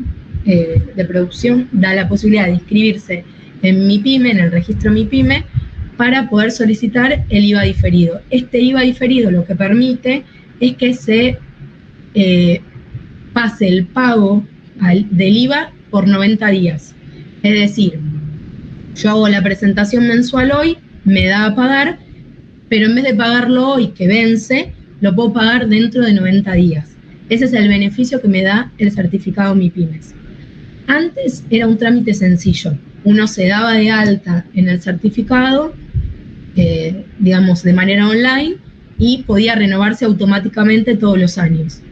de Producción da la posibilidad de inscribirse en MIPYME, en el registro MIPYME, para poder solicitar el IVA diferido. Este IVA diferido lo que permite es que se pase el pago del IVA por 90 días. Es decir, yo hago la presentación mensual hoy, me da a pagar, pero en vez de pagarlo hoy que vence, lo puedo pagar dentro de 90 días. Ese es el beneficio que me da el certificado MIPYMES. Antes era un trámite sencillo. Uno se daba de alta en el certificado, de manera online, y podía renovarse automáticamente todos los años.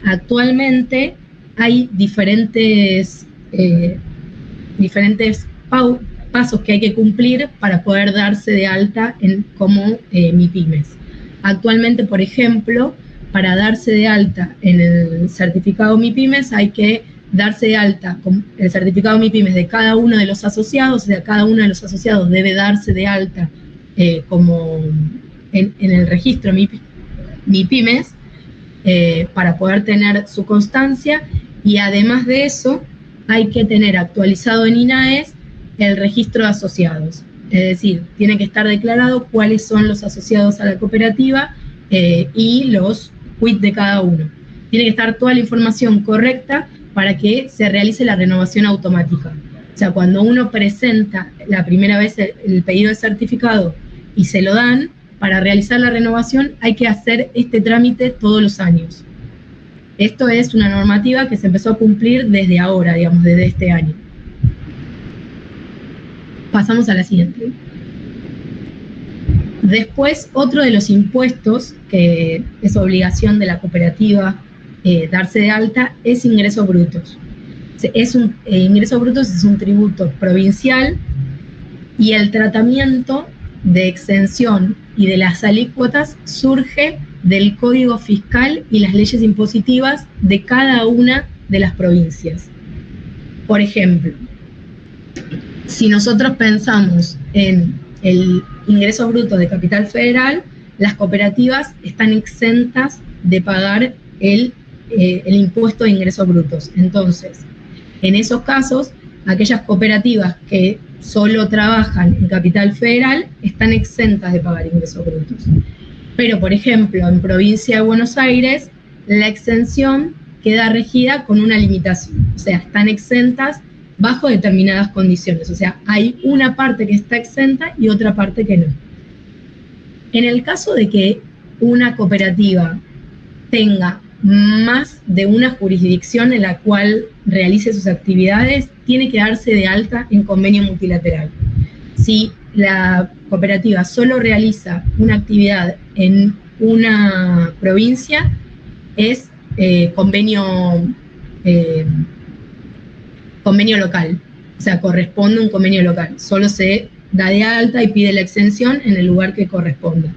Actualmente hay diferentes pasos que hay que cumplir para poder darse de alta como MIPYMES. Actualmente, por ejemplo, para darse de alta en el certificado MIPYMES hay que darse de alta con el certificado MIPYMES de cada uno de los asociados, o sea, cada uno de los asociados debe darse de alta como en el registro MIPYMES para poder tener su constancia, y además de eso hay que tener actualizado en INAES el registro de asociados. Es decir, tiene que estar declarado cuáles son los asociados a la cooperativa y los quit de cada uno. Tiene que estar toda la información correcta para que se realice la renovación automática. O sea, cuando uno presenta la primera vez el pedido de certificado y se lo dan, para realizar la renovación hay que hacer este trámite todos los años. Esto es una normativa que se empezó a cumplir desde ahora, desde este año. Pasamos a la siguiente. Después, otro de los impuestos que es obligación de la cooperativa darse de alta es ingresos brutos. Ingresos brutos es un tributo provincial, y el tratamiento de exención y de las alícuotas surge del Código Fiscal y las leyes impositivas de cada una de las provincias. Por ejemplo, si nosotros pensamos en el ingreso bruto de Capital Federal, las cooperativas están exentas de pagar el impuesto de ingresos brutos. Entonces, en esos casos, aquellas cooperativas que solo trabajan en Capital Federal están exentas de pagar ingresos brutos. Pero, por ejemplo, en Provincia de Buenos Aires, la exención queda regida con una limitación. O sea, están exentas bajo determinadas condiciones. O sea, hay una parte que está exenta y otra parte que no. En el caso de que una cooperativa tenga más de una jurisdicción en la cual realice sus actividades, tiene que darse de alta en convenio multilateral. Si la cooperativa solo realiza una actividad en una provincia, es convenio local, o sea, corresponde un convenio local. Solo se da de alta y pide la exención en el lugar que corresponda.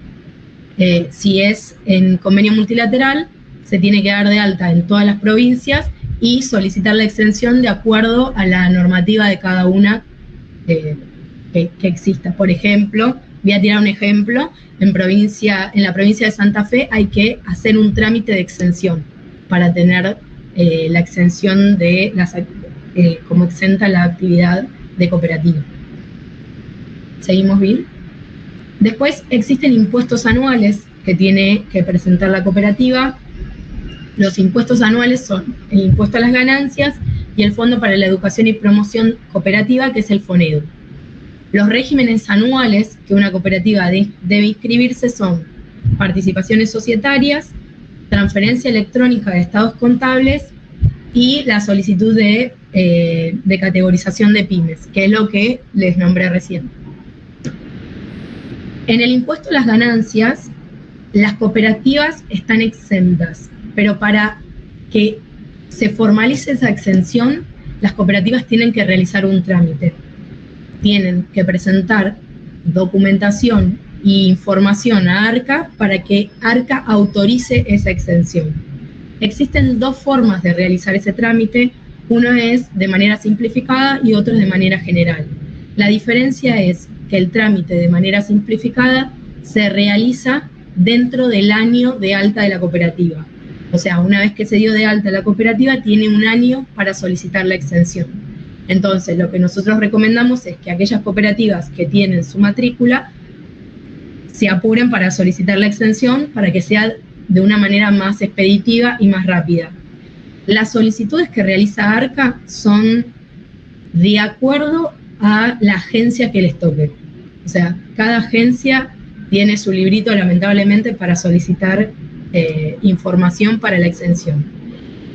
Si es en convenio multilateral, se tiene que dar de alta en todas las provincias y solicitar la exención de acuerdo a la normativa de cada una que exista. Por ejemplo, voy a tirar un ejemplo, en la provincia de Santa Fe hay que hacer un trámite de exención para tener la exención de como exenta la actividad de cooperativa. ¿Seguimos bien? Después existen impuestos anuales que tiene que presentar la cooperativa. Los impuestos anuales son el impuesto a las ganancias y el Fondo para la Educación y Promoción Cooperativa, que es el FONEDU. Los regímenes anuales que una cooperativa debe inscribirse son participaciones societarias, transferencia electrónica de estados contables y la solicitud de categorización de pymes, que es lo que les nombré recién. En el impuesto a las ganancias, las cooperativas están exentas, pero para que se formalice esa exención, las cooperativas tienen que realizar un trámite. tienen que presentar documentación e información a ARCA para que ARCA autorice esa exención. Existen dos formas de realizar ese trámite, uno es de manera simplificada y otro es de manera general. La diferencia es que el trámite de manera simplificada se realiza dentro del año de alta de la cooperativa. O sea, una vez que se dio de alta la cooperativa, tiene un año para solicitar la exención. Entonces, lo que nosotros recomendamos es que aquellas cooperativas que tienen su matrícula se apuren para solicitar la exención para que sea de una manera más expeditiva y más rápida. Las solicitudes que realiza ARCA son de acuerdo a la agencia que les toque. O sea, cada agencia tiene su librito, lamentablemente, para solicitar información para la exención.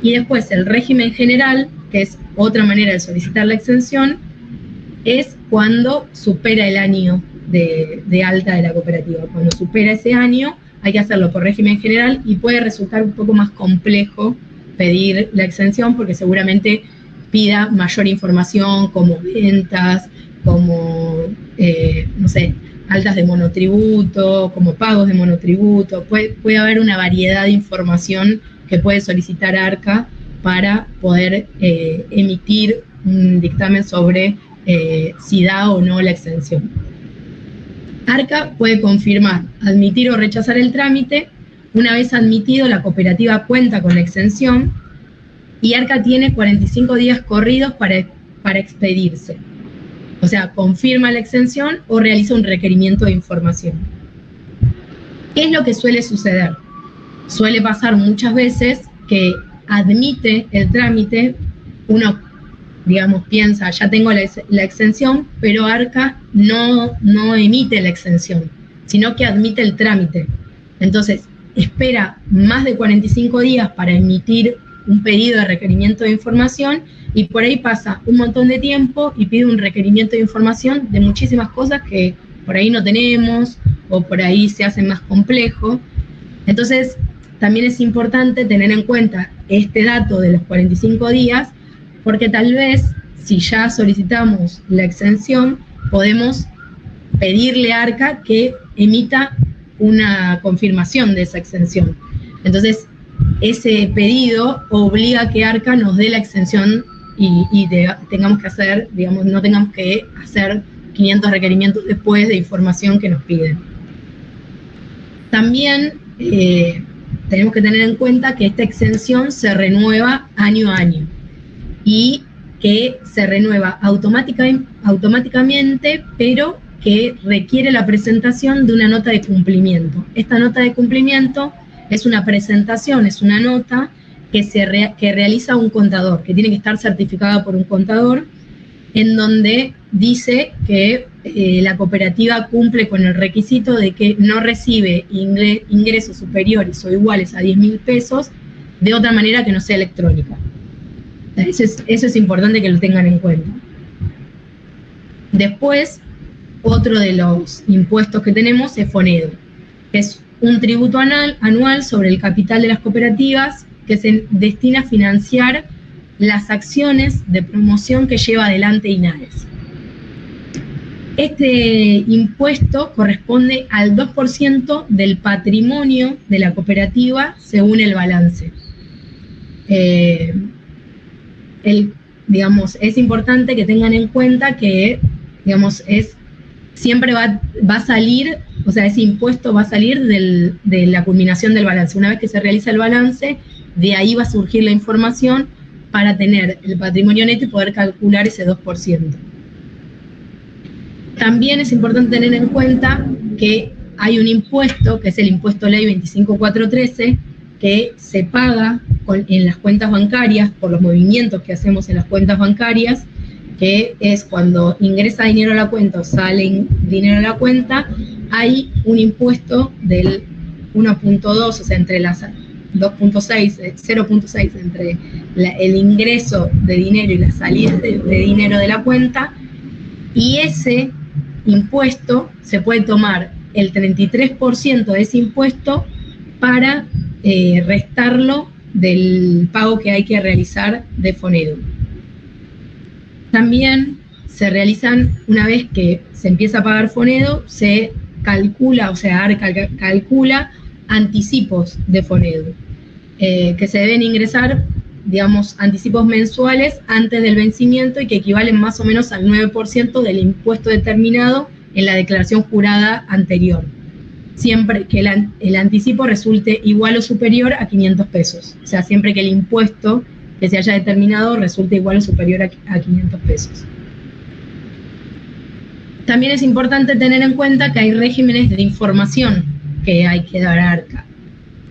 Y después el régimen general, que es otra manera de solicitar la exención, es cuando supera el año de alta de la cooperativa. Cuando supera ese año, hay que hacerlo por régimen general y puede resultar un poco más complejo pedir la exención porque seguramente pida mayor información como ventas, como, no sé, altas de monotributo, como pagos de monotributo. Puede haber una variedad de información que puede solicitar ARCA para poder emitir un dictamen sobre si da o no la exención. ARCA puede confirmar, admitir o rechazar el trámite. Una vez admitido, la cooperativa cuenta con la exención y ARCA tiene 45 días corridos para expedirse. O sea, confirma la exención o realiza un requerimiento de información. ¿Qué es lo que suele suceder? Suele pasar muchas veces que admite el trámite, uno, digamos, piensa, ya tengo la exención, pero ARCA no emite la exención, sino que admite el trámite. Entonces, espera más de 45 días para emitir un pedido de requerimiento de información y por ahí pasa un montón de tiempo y pide un requerimiento de información de muchísimas cosas que por ahí no tenemos o por ahí se hace más complejo. Entonces, también es importante tener en cuenta este dato de los 45 días porque tal vez si ya solicitamos la exención podemos pedirle a ARCA que emita una confirmación de esa exención. Entonces, ese pedido obliga a que ARCA nos dé la exención y tengamos que hacer, digamos, no tengamos que hacer 500 requerimientos después de información que nos piden. También tenemos que tener en cuenta que esta exención se renueva año a año y que se renueva automáticamente, pero que requiere la presentación de una nota de cumplimiento. Esta nota de cumplimiento es una presentación, es una nota que realiza un contador, que tiene que estar certificada por un contador, en donde dice que la cooperativa cumple con el requisito de que no recibe ingresos superiores o iguales a 10.000 pesos de otra manera que no sea electrónica. Eso es importante que lo tengan en cuenta. Después, otro de los impuestos que tenemos es FONEDO, que es un tributo anual sobre el capital de las cooperativas que se destina a financiar las acciones de promoción que lleva adelante INAES. Este impuesto corresponde al 2% del patrimonio de la cooperativa según el balance. Digamos, es importante que tengan en cuenta que, digamos, siempre va a salir, o sea, ese impuesto va a salir de la culminación del balance. Una vez que se realiza el balance, de ahí va a surgir la información para tener el patrimonio neto y poder calcular ese 2%. También es importante tener en cuenta que hay un impuesto, que es el impuesto ley 25413, que se paga en las cuentas bancarias por los movimientos que hacemos en las cuentas bancarias, que es cuando ingresa dinero a la cuenta o sale dinero a la cuenta, hay un impuesto del 1.2, o sea, entre las 2.6, 0.6, entre el ingreso de dinero y la salida de dinero de la cuenta, y ese impuesto se puede tomar el 33% de ese impuesto para restarlo del pago que hay que realizar de FONEDO. También se realizan una vez que se empieza a pagar Fonedo, se calcula, o sea, ARCA calcula anticipos de Fonedo, que se deben ingresar, digamos, anticipos mensuales antes del vencimiento y que equivalen más o menos al 9% del impuesto determinado en la declaración jurada anterior, siempre que el anticipo resulte igual o superior a 500 pesos, o sea, siempre que el impuesto que se haya determinado resulte igual o superior a 500 pesos. También es importante tener en cuenta que hay regímenes de información que hay que dar a ARCA.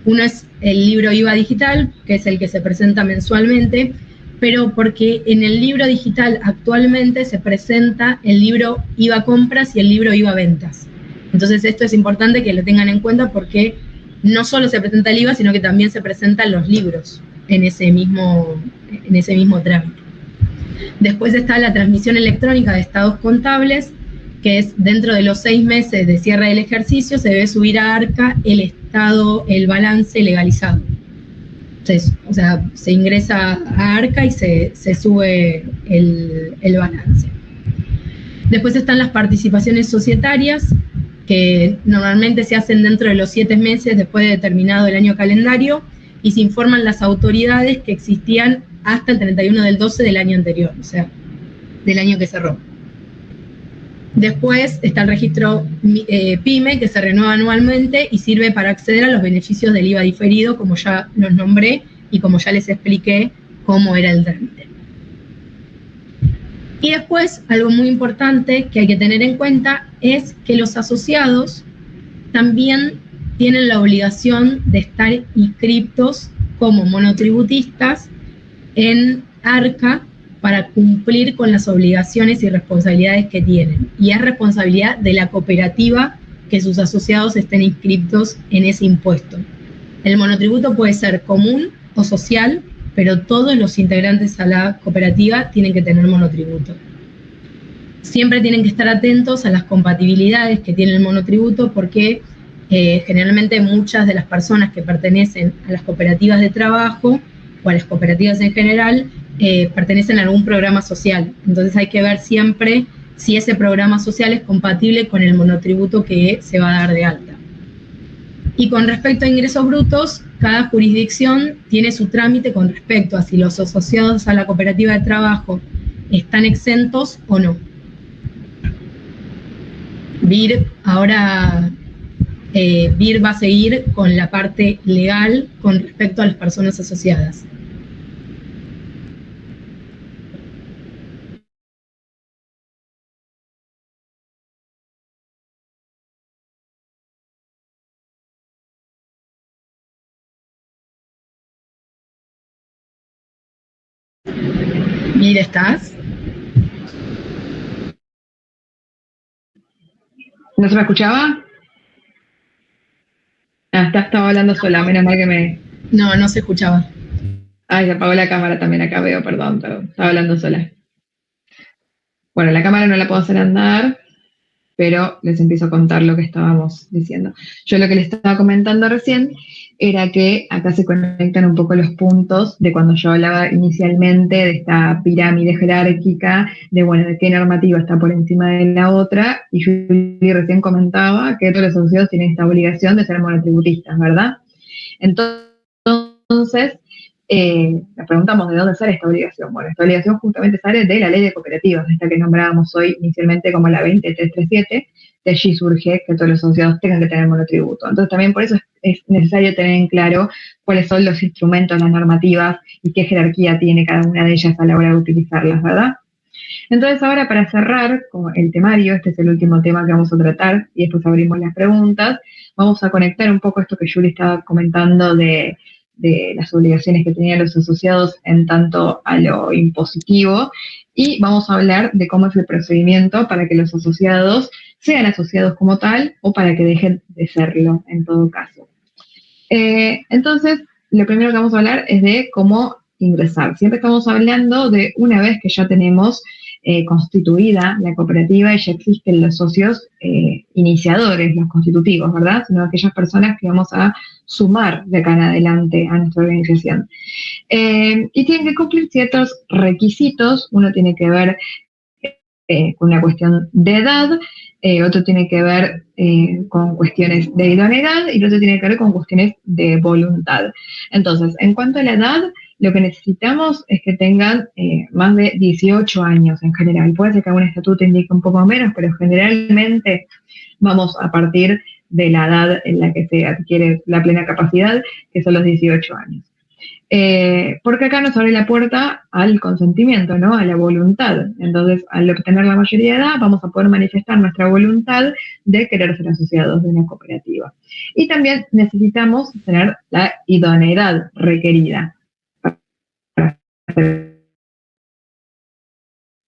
Uno es el libro IVA digital, que es el que se presenta mensualmente, pero porque en el libro digital actualmente se presenta el libro IVA compras y el libro IVA ventas. Entonces esto es importante que lo tengan en cuenta porque no solo se presenta el IVA, sino que también se presentan los libros en ese mismo trámite. Después está la transmisión electrónica de estados contables, que es dentro de los 6 meses de cierre del ejercicio, se debe subir a ARCA el balance legalizado. Entonces, o sea, se ingresa a ARCA y se sube el balance. Después están las participaciones societarias, que normalmente se hacen dentro de los 7 meses después de determinado el año calendario, y se informan las autoridades que existían hasta el 31 del 12 del año anterior, o sea, del año que cerró. Después está el registro PYME, que se renueva anualmente y sirve para acceder a los beneficios del IVA diferido, como ya los nombré y como ya les expliqué cómo era el trámite. Y después, algo muy importante que hay que tener en cuenta es que los asociados también tienen la obligación de estar inscriptos como monotributistas en ARCA para cumplir con las obligaciones y responsabilidades que tienen. Y es responsabilidad de la cooperativa que sus asociados estén inscritos en ese impuesto. El monotributo puede ser común o social, pero todos los integrantes a la cooperativa tienen que tener monotributo. Siempre tienen que estar atentos a las compatibilidades que tiene el monotributo porque generalmente muchas de las personas que pertenecen a las cooperativas de trabajo o a las cooperativas en general pertenecen a algún programa social. Entonces hay que ver siempre si ese programa social es compatible con el monotributo que se va a dar de alta. Y con respecto a ingresos brutos, cada jurisdicción tiene su trámite con respecto a si los asociados a la cooperativa de trabajo están exentos o no. BIR va a seguir con la parte legal con respecto a las personas asociadas. BIR, ¿estás? ¿No se me escuchaba? Estaba hablando sola, menos mal que me... No se escuchaba. Ay, se apagó la cámara también, acá veo, perdón, estaba hablando sola. Bueno, la cámara no la puedo hacer andar, pero les empiezo a contar lo que estábamos diciendo. Yo lo que les estaba comentando recién era que acá se conectan un poco los puntos de cuando yo hablaba inicialmente de esta pirámide jerárquica, de qué normativa está por encima de la otra, y Julie recién comentaba que todos los asociados tienen esta obligación de ser monotributistas, ¿verdad? Entonces, nos preguntamos de dónde sale esta obligación. Bueno, esta obligación justamente sale de la ley de cooperativas, esta que nombrábamos hoy inicialmente como la 20337, de allí surge que todos los asociados tengan que tener monotributo. Entonces también por eso es necesario tener en claro cuáles son los instrumentos, las normativas y qué jerarquía tiene cada una de ellas a la hora de utilizarlas, ¿verdad? Entonces ahora para cerrar con el temario, este es el último tema que vamos a tratar y después abrimos las preguntas, vamos a conectar un poco esto que Julie estaba comentando de las obligaciones que tenían los asociados en tanto a lo impositivo y vamos a hablar de cómo es el procedimiento para que los asociados sean asociados como tal o para que dejen de serlo en todo caso. Entonces, lo primero que vamos a hablar es de cómo ingresar. Siempre estamos hablando de una vez que ya tenemos constituida la cooperativa y ya existen los socios iniciadores, los constitutivos, ¿verdad? Sino aquellas personas que vamos a sumar de acá en adelante a nuestra organización. Y tienen que cumplir ciertos requisitos. Uno tiene que ver con una cuestión de edad, otro tiene que ver con cuestiones de idoneidad y otro tiene que ver con cuestiones de voluntad. Entonces, en cuanto a la edad, lo que necesitamos es que tengan más de 18 años en general. Puede ser que algún estatuto indique un poco menos, pero generalmente vamos a partir de la edad en la que se adquiere la plena capacidad, que son los 18 años. Porque acá nos abre la puerta al consentimiento, ¿no? A la voluntad. Entonces, al obtener la mayoría de edad, vamos a poder manifestar nuestra voluntad de querer ser asociados de una cooperativa. Y también necesitamos tener la idoneidad requerida para ser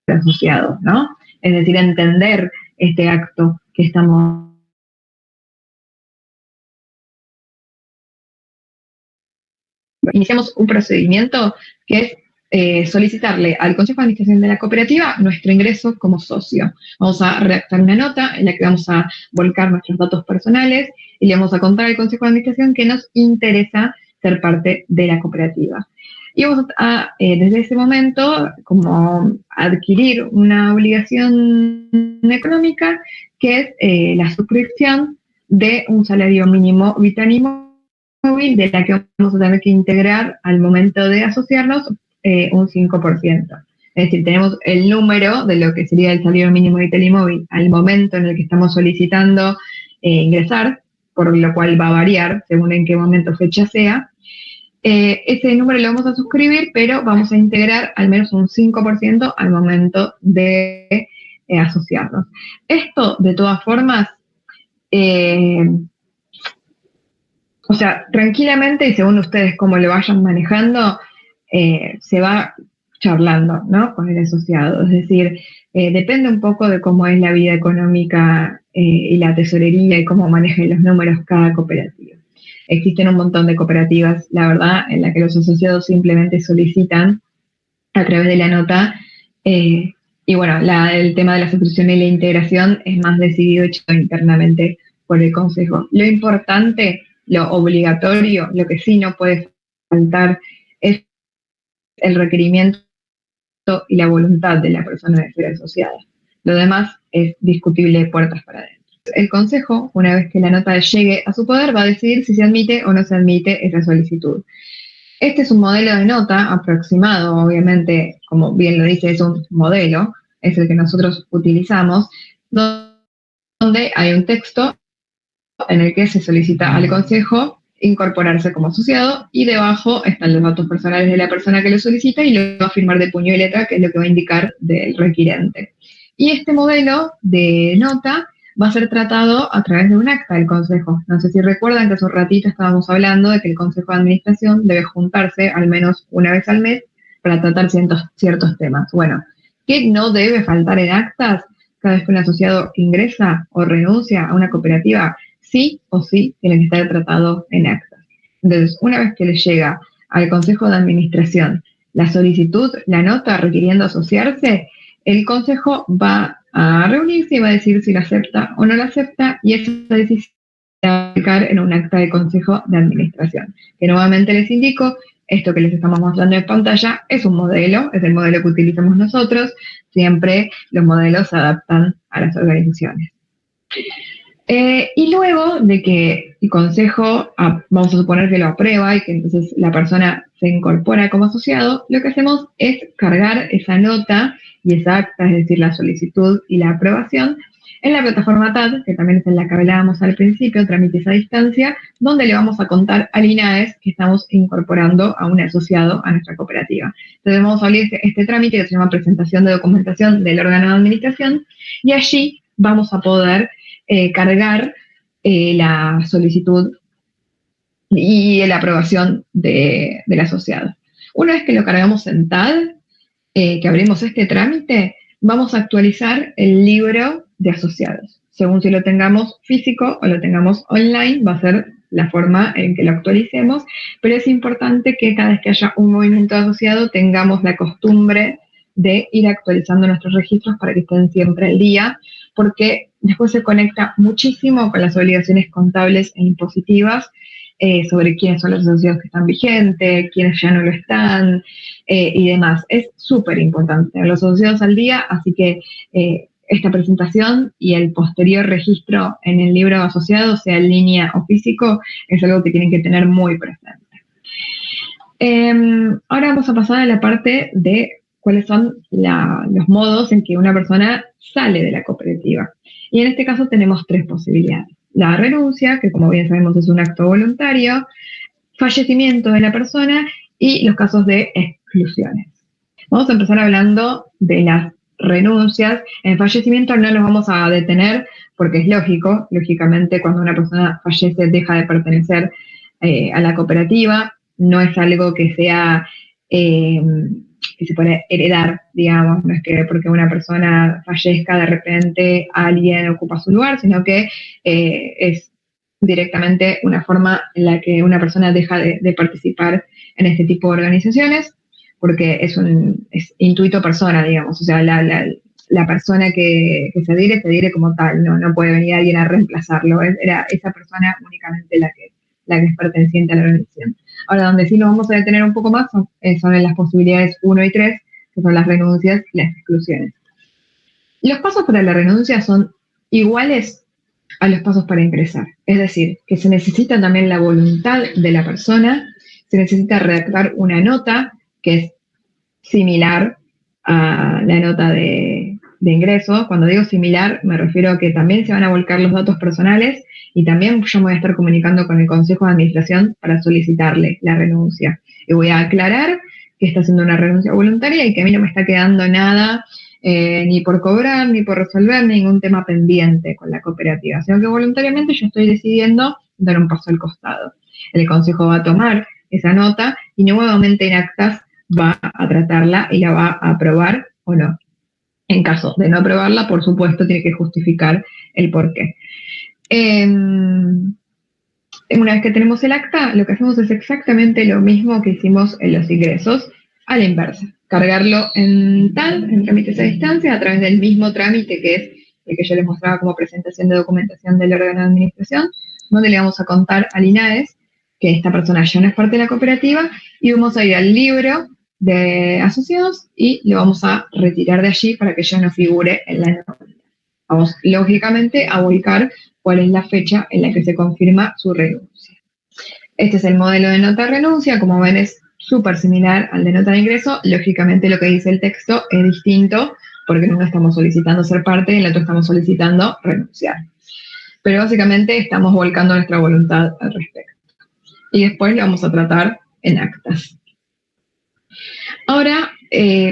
asociados, ¿no? Es decir, entender este acto que estamos iniciamos un procedimiento que es solicitarle al Consejo de Administración de la cooperativa nuestro ingreso como socio. Vamos a redactar una nota en la que vamos a volcar nuestros datos personales y le vamos a contar al Consejo de Administración que nos interesa ser parte de la cooperativa. Y vamos a, desde ese momento, como adquirir una obligación económica que es la suscripción de un salario mínimo vital móvil, de la que vamos a tener que integrar al momento de asociarnos un 5%. Es decir, tenemos el número de lo que sería el salario mínimo vital y móvil al momento en el que estamos solicitando ingresar, por lo cual va a variar según en qué momento fecha sea. Ese número lo vamos a suscribir, pero vamos a integrar al menos un 5% al momento de asociarnos. Esto, de todas formas, o sea, tranquilamente y según ustedes cómo lo vayan manejando, se va charlando, ¿no? Con el asociado. Es decir, depende un poco de cómo es la vida económica y la tesorería y cómo manejen los números cada cooperativa. Existen un montón de cooperativas, la verdad, en la que los asociados simplemente solicitan a través de la nota y bueno, el tema de la suscripción y la integración es más decidido hecho internamente por el Consejo. Lo importante, lo obligatorio, lo que sí no puede faltar es el requerimiento y la voluntad de la persona de ser asociada. Lo demás es discutible puertas para adentro. El Consejo, una vez que la nota llegue a su poder, va a decidir si se admite o no se admite esa solicitud. Este es un modelo de nota aproximado, obviamente, como bien lo dice, es un modelo, es el que nosotros utilizamos, donde hay un texto en el que se solicita al Consejo incorporarse como asociado y debajo están los datos personales de la persona que lo solicita y lo va a firmar de puño y letra, que es lo que va a indicar del requirente. Y este modelo de nota va a ser tratado a través de un acta del Consejo. No sé si recuerdan que hace un ratito estábamos hablando de que el Consejo de Administración debe juntarse al menos una vez al mes para tratar ciertos temas. Bueno, ¿qué no debe faltar en actas cada vez que un asociado ingresa o renuncia a una cooperativa? Sí o sí tienen que estar tratados en actas. Entonces, una vez que les llega al Consejo de Administración la solicitud, la nota requiriendo asociarse, el Consejo va a reunirse y va a decir si la acepta o no la acepta, y esa decisión va a aplicar en un acta de Consejo de Administración. Que nuevamente les indico, esto que les estamos mostrando en pantalla es un modelo, es el modelo que utilizamos nosotros, siempre los modelos se adaptan a las organizaciones. Y luego de que el Consejo, vamos a suponer que lo aprueba y que entonces la persona se incorpora como asociado, lo que hacemos es cargar esa nota y esa acta, es decir, la solicitud y la aprobación, en la plataforma TAD, que también es en la que hablábamos al principio, trámites a distancia, donde le vamos a contar al INAES que estamos incorporando a un asociado a nuestra cooperativa. Entonces vamos a abrir este trámite que se llama presentación de documentación del órgano de administración, y allí vamos a poder cargar la solicitud y la aprobación del asociado. Una vez que lo cargamos en TAD, que abrimos este trámite, vamos a actualizar el libro de asociados. Según si lo tengamos físico o lo tengamos online, va a ser la forma en que lo actualicemos, pero es importante que cada vez que haya un movimiento asociado tengamos la costumbre de ir actualizando nuestros registros para que estén siempre al día, porque después se conecta muchísimo con las obligaciones contables e impositivas sobre quiénes son los asociados que están vigentes, quiénes ya no lo están, y demás. Es súper importante tener los asociados al día, así que esta presentación y el posterior registro en el libro asociado, sea en línea o físico, es algo que tienen que tener muy presente. Ahora vamos a pasar a la parte de cuáles son los modos en que una persona sale de la cooperativa. Y en este caso tenemos 3 posibilidades. La renuncia, que como bien sabemos es un acto voluntario, fallecimiento de la persona y los casos de exclusiones. Vamos a empezar hablando de las renuncias. En fallecimiento no nos vamos a detener porque es lógico, lógicamente cuando una persona fallece deja de pertenecer a la cooperativa, no es algo que sea que se puede heredar, digamos, no es que porque una persona fallezca de repente alguien ocupa su lugar, sino que es directamente una forma en la que una persona deja de participar en este tipo de organizaciones, porque es intuito persona, digamos, o sea, la persona que se adhiere como tal, no puede venir alguien a reemplazarlo, era esa persona únicamente la que es perteneciente a la organización. Ahora, donde sí nos vamos a detener un poco más son en las posibilidades 1 y 3, que son las renuncias y las exclusiones. Los pasos para la renuncia son iguales a los pasos para ingresar, es decir, que se necesita también la voluntad de la persona, se necesita redactar una nota que es similar a la nota de ingreso. Cuando digo similar, me refiero a que también se van a volcar los datos personales y también yo me voy a estar comunicando con el Consejo de Administración para solicitarle la renuncia. Y voy a aclarar que está haciendo una renuncia voluntaria y que a mí no me está quedando nada ni por cobrar, ni por resolver ningún tema pendiente con la cooperativa, sino que voluntariamente yo estoy decidiendo dar un paso al costado. El Consejo va a tomar esa nota y nuevamente en actas va a tratarla y la va a aprobar o no. En caso de no aprobarla, por supuesto, tiene que justificar el porqué. Una vez que tenemos el acta, lo que hacemos es exactamente lo mismo que hicimos en los ingresos, a la inversa. Cargarlo en trámites a distancia, a través del mismo trámite que es el que yo les mostraba como presentación de documentación del órgano de administración, donde le vamos a contar al INAES que esta persona ya no es parte de la cooperativa y vamos a ir al libro de asociados y lo vamos a retirar de allí para que ya no figure en la nómina. Vamos, lógicamente, a volcar cuál es la fecha en la que se confirma su renuncia. Este es el modelo de nota de renuncia, como ven es súper similar al de nota de ingreso. Lógicamente lo que dice el texto es distinto porque en uno estamos solicitando ser parte y en el otro estamos solicitando renunciar. Pero básicamente estamos volcando nuestra voluntad al respecto. Y después lo vamos a tratar en actas. Ahora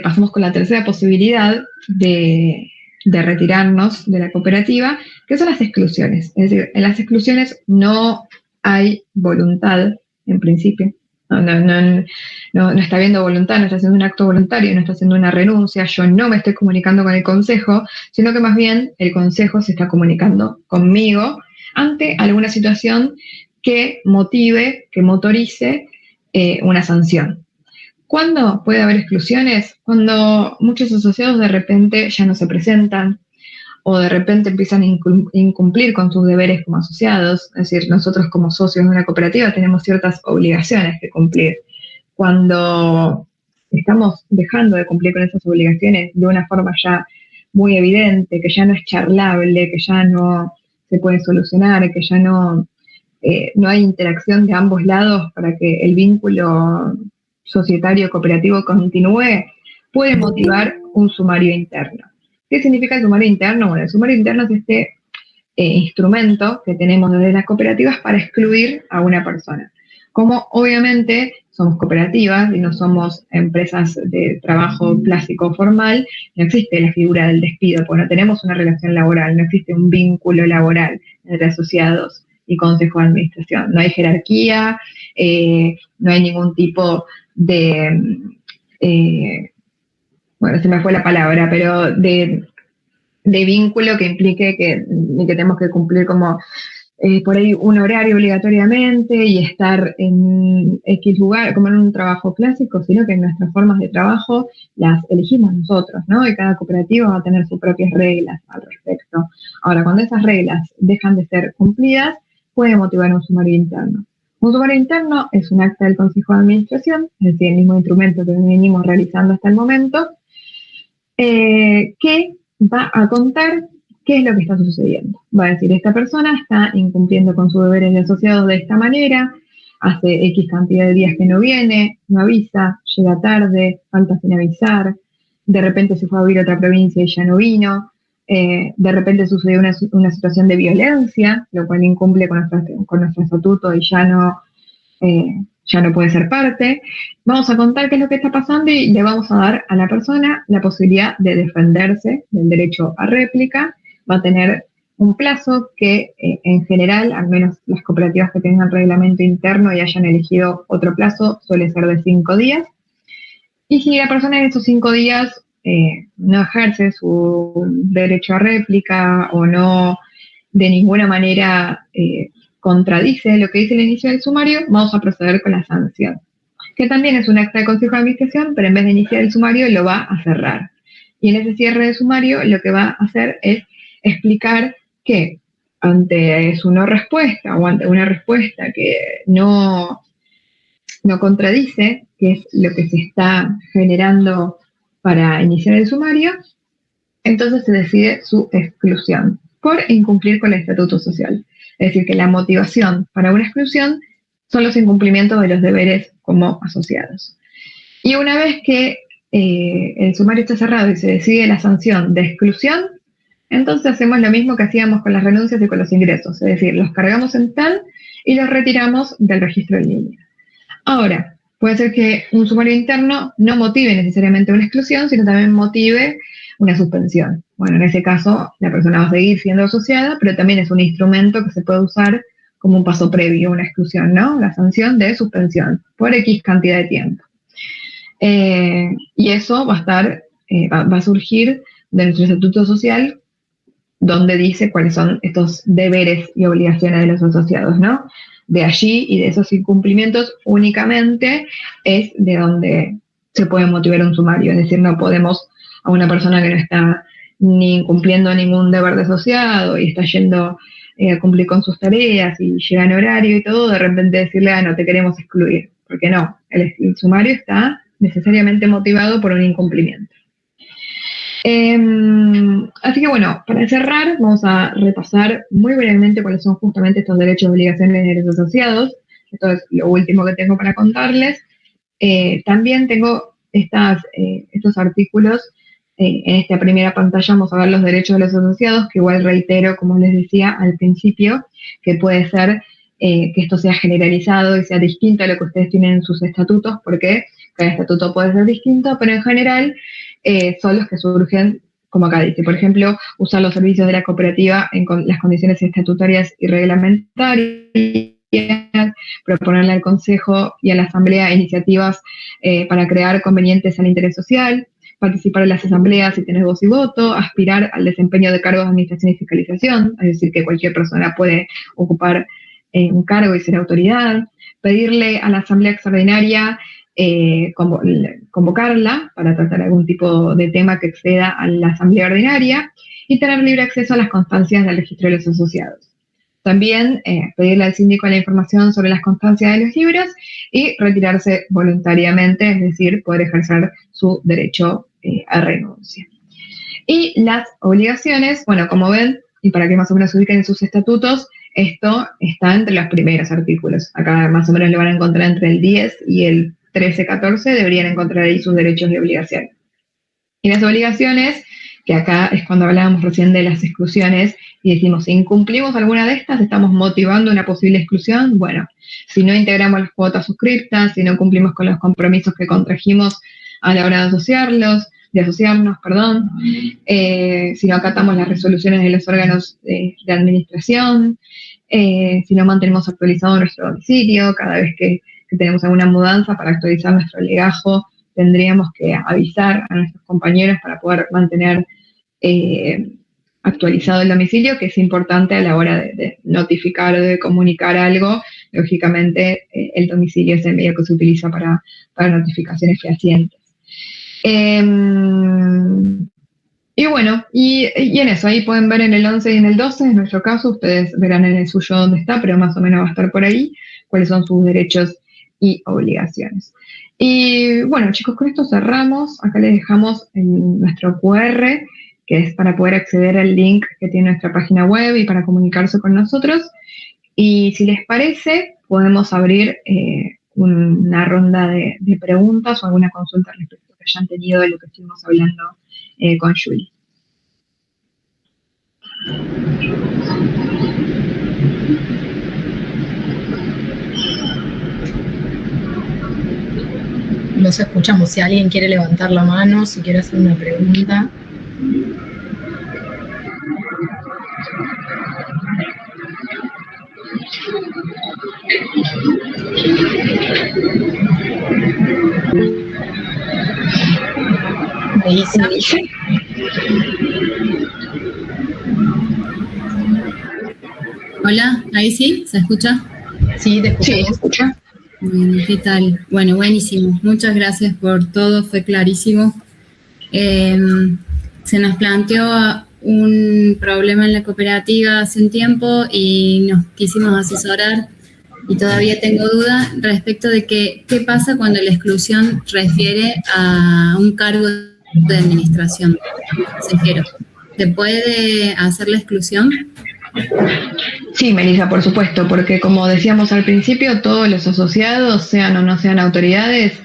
pasamos con la tercera posibilidad de retirarnos de la cooperativa, que son las exclusiones. Es decir, en las exclusiones no hay voluntad, en principio. No está habiendo voluntad, no está haciendo un acto voluntario, no está haciendo una renuncia, yo no me estoy comunicando con el consejo, sino que más bien el consejo se está comunicando conmigo ante alguna situación que motive, que motorice una sanción. ¿Cuándo puede haber exclusiones? Cuando muchos asociados de repente ya no se presentan o de repente empiezan a incumplir con sus deberes como asociados. Es decir, nosotros como socios de una cooperativa tenemos ciertas obligaciones que cumplir. Cuando estamos dejando de cumplir con esas obligaciones de una forma ya muy evidente, que ya no es charlable, que ya no se puede solucionar, que ya no hay interacción de ambos lados para que el vínculo societario cooperativo continúe, puede motivar un sumario interno. ¿Qué significa el sumario interno? Bueno, el sumario interno es este instrumento que tenemos desde las cooperativas para excluir a una persona. Como obviamente somos cooperativas y no somos empresas de trabajo clásico formal, no existe la figura del despido, porque no tenemos una relación laboral, no existe un vínculo laboral entre asociados y consejo de administración. No hay jerarquía, no hay ningún tipo de, bueno, se me fue la palabra, pero de vínculo que implique que tenemos que cumplir como por ahí un horario obligatoriamente y estar en X lugar, como en un trabajo clásico, sino que nuestras formas de trabajo las elegimos nosotros, ¿no? Y cada cooperativa va a tener sus propias reglas al respecto. Ahora, cuando esas reglas dejan de ser cumplidas, puede motivar un sumario interno. Un sumario interno es un acta del Consejo de Administración, es decir, el mismo instrumento que venimos realizando hasta el momento, que va a contar qué es lo que está sucediendo. Va a decir, esta persona está incumpliendo con sus deberes de asociados de esta manera, hace X cantidad de días que no viene, no avisa, llega tarde, falta sin avisar, de repente se fue a vivir a otra provincia y ya no vino, de repente sucedió una situación de violencia, lo cual incumple con nuestro estatuto y ya no puede ser parte. Vamos a contar qué es lo que está pasando y le vamos a dar a la persona la posibilidad de defenderse del derecho a réplica. Va a tener un plazo que en general, al menos las cooperativas que tengan reglamento interno y hayan elegido otro plazo, suele ser de 5 días. Y si la persona en esos 5 días no ejerce su derecho a réplica o no de ninguna manera contradice lo que dice el inicio del sumario, vamos a proceder con la sanción, que también es un acta de Consejo de Administración, pero en vez de iniciar el sumario lo va a cerrar. Y en ese cierre de sumario lo que va a hacer es explicar que ante su no respuesta o ante una respuesta que no contradice, que es lo que se está generando para iniciar el sumario, entonces se decide su exclusión por incumplir con el estatuto social. Es decir, que la motivación para una exclusión son los incumplimientos de los deberes como asociados. Y una vez que el sumario está cerrado y se decide la sanción de exclusión, entonces hacemos lo mismo que hacíamos con las renuncias y con los ingresos, es decir, los cargamos en TAN y los retiramos del registro en línea. Ahora, puede ser que un sumario interno no motive necesariamente una exclusión, sino también motive una suspensión. Bueno, en ese caso, la persona va a seguir siendo asociada, pero también es un instrumento que se puede usar como un paso previo a una exclusión, ¿no? La sanción de suspensión por X cantidad de tiempo. Y eso va a surgir de nuestro estatuto social, donde dice cuáles son estos deberes y obligaciones de los asociados, ¿no? De allí y de esos incumplimientos únicamente es de donde se puede motivar un sumario. Es decir, no podemos a una persona que no está ni incumpliendo ningún deber de asociado y está yendo a cumplir con sus tareas y llega en horario y todo, de repente decirle, no te queremos excluir. Porque no, el sumario está necesariamente motivado por un incumplimiento. Así que bueno, para cerrar, vamos a repasar muy brevemente cuáles son justamente estos derechos, obligaciones de los asociados. Esto es lo último que tengo para contarles. También tengo estos artículos. En esta primera pantalla vamos a ver los derechos de los asociados, que igual reitero, como les decía al principio, que puede ser que esto sea generalizado y sea distinto a lo que ustedes tienen en sus estatutos, porque cada estatuto puede ser distinto, pero en general son los que surgen, como acá dice, por ejemplo, usar los servicios de la cooperativa en las condiciones estatutarias y reglamentarias, proponerle al Consejo y a la Asamblea iniciativas para crear convenientes al interés social, participar en las asambleas y tener voz y voto, aspirar al desempeño de cargos de administración y fiscalización, es decir, que cualquier persona puede ocupar un cargo y ser autoridad, pedirle a la Asamblea Extraordinaria convocarla para tratar algún tipo de tema que exceda a la asamblea ordinaria y tener libre acceso a las constancias del registro de los asociados. También pedirle al síndico la información sobre las constancias de los libros y retirarse voluntariamente, es decir, poder ejercer su derecho a renuncia. Y las obligaciones, bueno, como ven, y para que más o menos se ubiquen en sus estatutos, esto está entre los primeros artículos. Acá más o menos lo van a encontrar entre el 10 y el 13-14, deberían encontrar ahí sus derechos y obligaciones. Y las obligaciones, que acá es cuando hablábamos recién de las exclusiones, y decimos, si incumplimos alguna de estas, estamos motivando una posible exclusión. Bueno, si no integramos las cuotas suscriptas, si no cumplimos con los compromisos que contrajimos a la hora de asociarnos, si no acatamos las resoluciones de los órganos de administración, si no mantenemos actualizado nuestro domicilio, cada vez que tenemos alguna mudanza para actualizar nuestro legajo, tendríamos que avisar a nuestros compañeros para poder mantener actualizado el domicilio, que es importante a la hora de notificar o de comunicar algo. Lógicamente, el domicilio es el medio que se utiliza para notificaciones fehacientes. Y bueno, y en eso, ahí pueden ver en el 11 y en el 12, en nuestro caso, ustedes verán en el suyo dónde está, pero más o menos va a estar por ahí. cuáles son sus derechos y obligaciones. Y bueno, chicos, con esto cerramos. Acá les dejamos nuestro QR, que es para poder acceder al link que tiene nuestra página web y para comunicarse con nosotros. Y si les parece, podemos abrir una ronda de preguntas o alguna consulta respecto a lo que hayan tenido de lo que estuvimos hablando con Julie. Los escuchamos. Si alguien quiere levantar la mano, si quiere hacer una pregunta. Isa. Hola, ¿ahí sí? ¿Se escucha? Sí, te escuchamos. Sí, se escucha. Bueno, ¿qué tal? Bueno, buenísimo. Muchas gracias por todo, fue clarísimo. Se nos planteó un problema en la cooperativa hace un tiempo y nos quisimos asesorar y todavía tengo duda respecto de qué pasa cuando la exclusión refiere a un cargo de administración. Consejero, ¿se puede hacer la exclusión? Sí, Melissa, por supuesto, porque como decíamos al principio, todos los asociados, sean o no sean autoridades,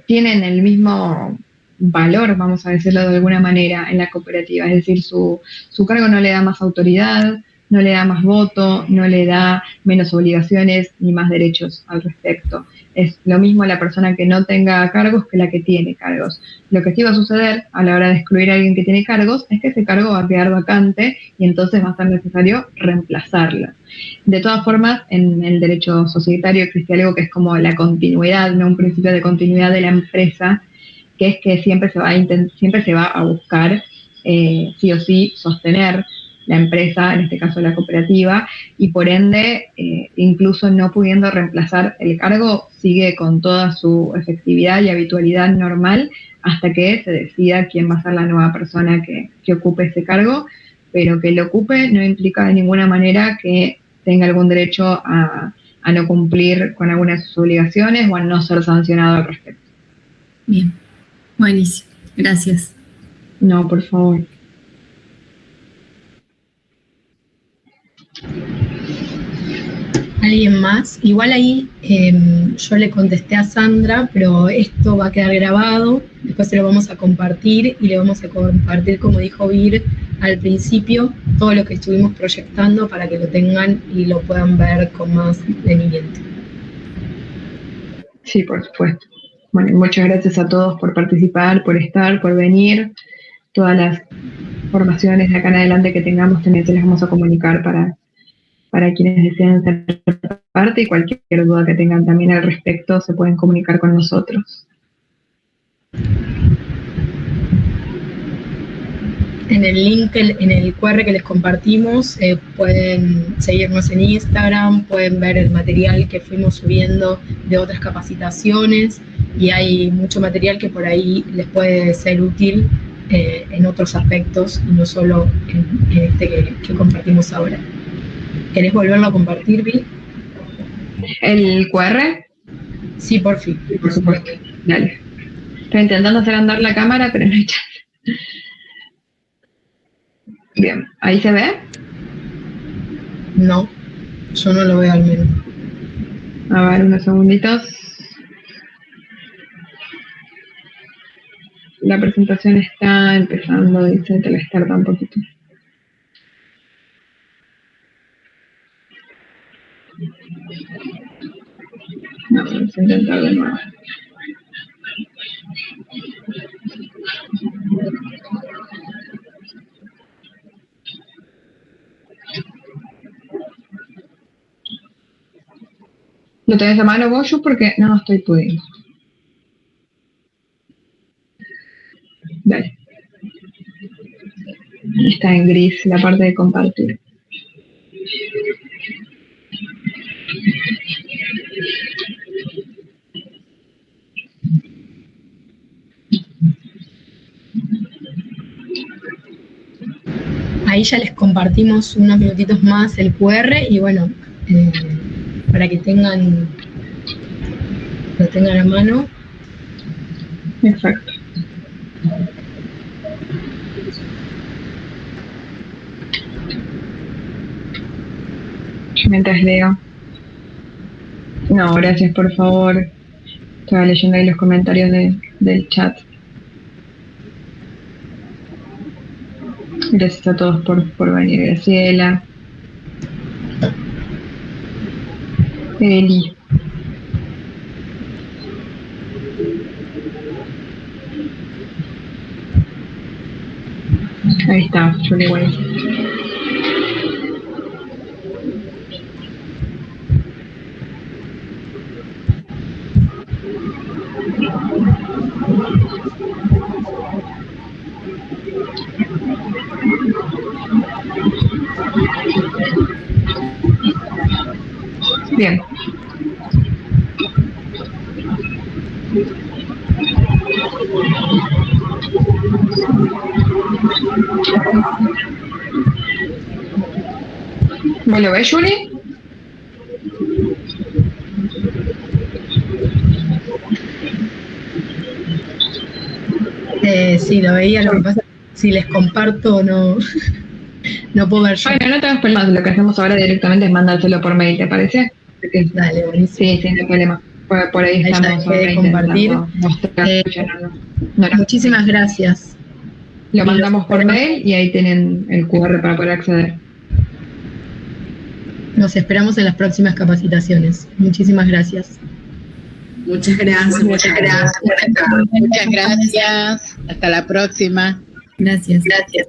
tienen el mismo valor, vamos a decirlo de alguna manera, en la cooperativa. Es decir, su cargo no le da más autoridad, no le da más voto, no le da menos obligaciones ni más derechos al respecto. Es lo mismo la persona que no tenga cargos que la que tiene cargos. Lo que sí va a suceder a la hora de excluir a alguien que tiene cargos es que ese cargo va a quedar vacante y entonces va a ser necesario reemplazarlo. De todas formas, en el derecho societario existe algo que es como la continuidad, ¿no? Un principio de continuidad de la empresa, que es que siempre se va a buscar sí o sí sostener la empresa, en este caso la cooperativa, y por ende, incluso no pudiendo reemplazar el cargo, sigue con toda su efectividad y habitualidad normal hasta que se decida quién va a ser la nueva persona que ocupe ese cargo, pero que lo ocupe no implica de ninguna manera que tenga algún derecho a no cumplir con alguna de sus obligaciones o a no ser sancionado al respecto. Bien, buenísimo, gracias. No, por favor. ¿Alguien más? Igual ahí yo le contesté a Sandra, pero esto va a quedar grabado, después se lo vamos a compartir y le vamos a compartir, como dijo Vir al principio, todo lo que estuvimos proyectando para que lo tengan y lo puedan ver con más detenimiento. Sí, por supuesto. Bueno, muchas gracias a todos por participar, por estar, por venir. Todas las formaciones de acá en adelante que tengamos también se las vamos a comunicar para quienes deseen ser parte, y cualquier duda que tengan también al respecto se pueden comunicar con nosotros. En el link, en el QR que les compartimos, pueden seguirnos en Instagram, pueden ver el material que fuimos subiendo de otras capacitaciones y hay mucho material que por ahí les puede ser útil en otros aspectos y no solo en este que compartimos ahora. ¿Querés volverlo a compartir, Vi? ¿El QR? Sí, por fin. Por supuesto. Dale. Estoy intentando hacer andar la cámara, pero no hay chance. Bien, ¿ahí se ve? No, yo no lo veo al menos. A ver, unos segunditos. La presentación está empezando, dice, te la tarda un poquito. No, vamos a intentar de nuevo. ¿Lo tenés a mano vos, porque no estoy pudiendo? Dale. Está en gris la parte de compartir. Ahí ya les compartimos unos minutitos más el QR y bueno, para que lo tengan a mano. Exacto. Yo mientras leo. No, gracias, por favor. Estaba leyendo ahí los comentarios del chat. Gracias a todos por venir. Graciela. Eli. Ahí está, Julie Weiss. Bien. ¿Me lo ves, Julie? Sí, lo veía, lo que pasa es que si les comparto no puedo ver yo. Bueno, no te hagas problemas, lo que hacemos ahora directamente es mandárselo por mail, ¿te parece? Porque, Dale, buenísimo. sí, no hay problema. Por ahí Ya estamos dejé de compartir. Muchísimas gracias. Lo mandamos por mail y ahí tienen el QR para poder acceder. Nos esperamos en las próximas capacitaciones. Muchísimas gracias. Muchas gracias. Muchas gracias. Hasta la próxima. Gracias. Gracias.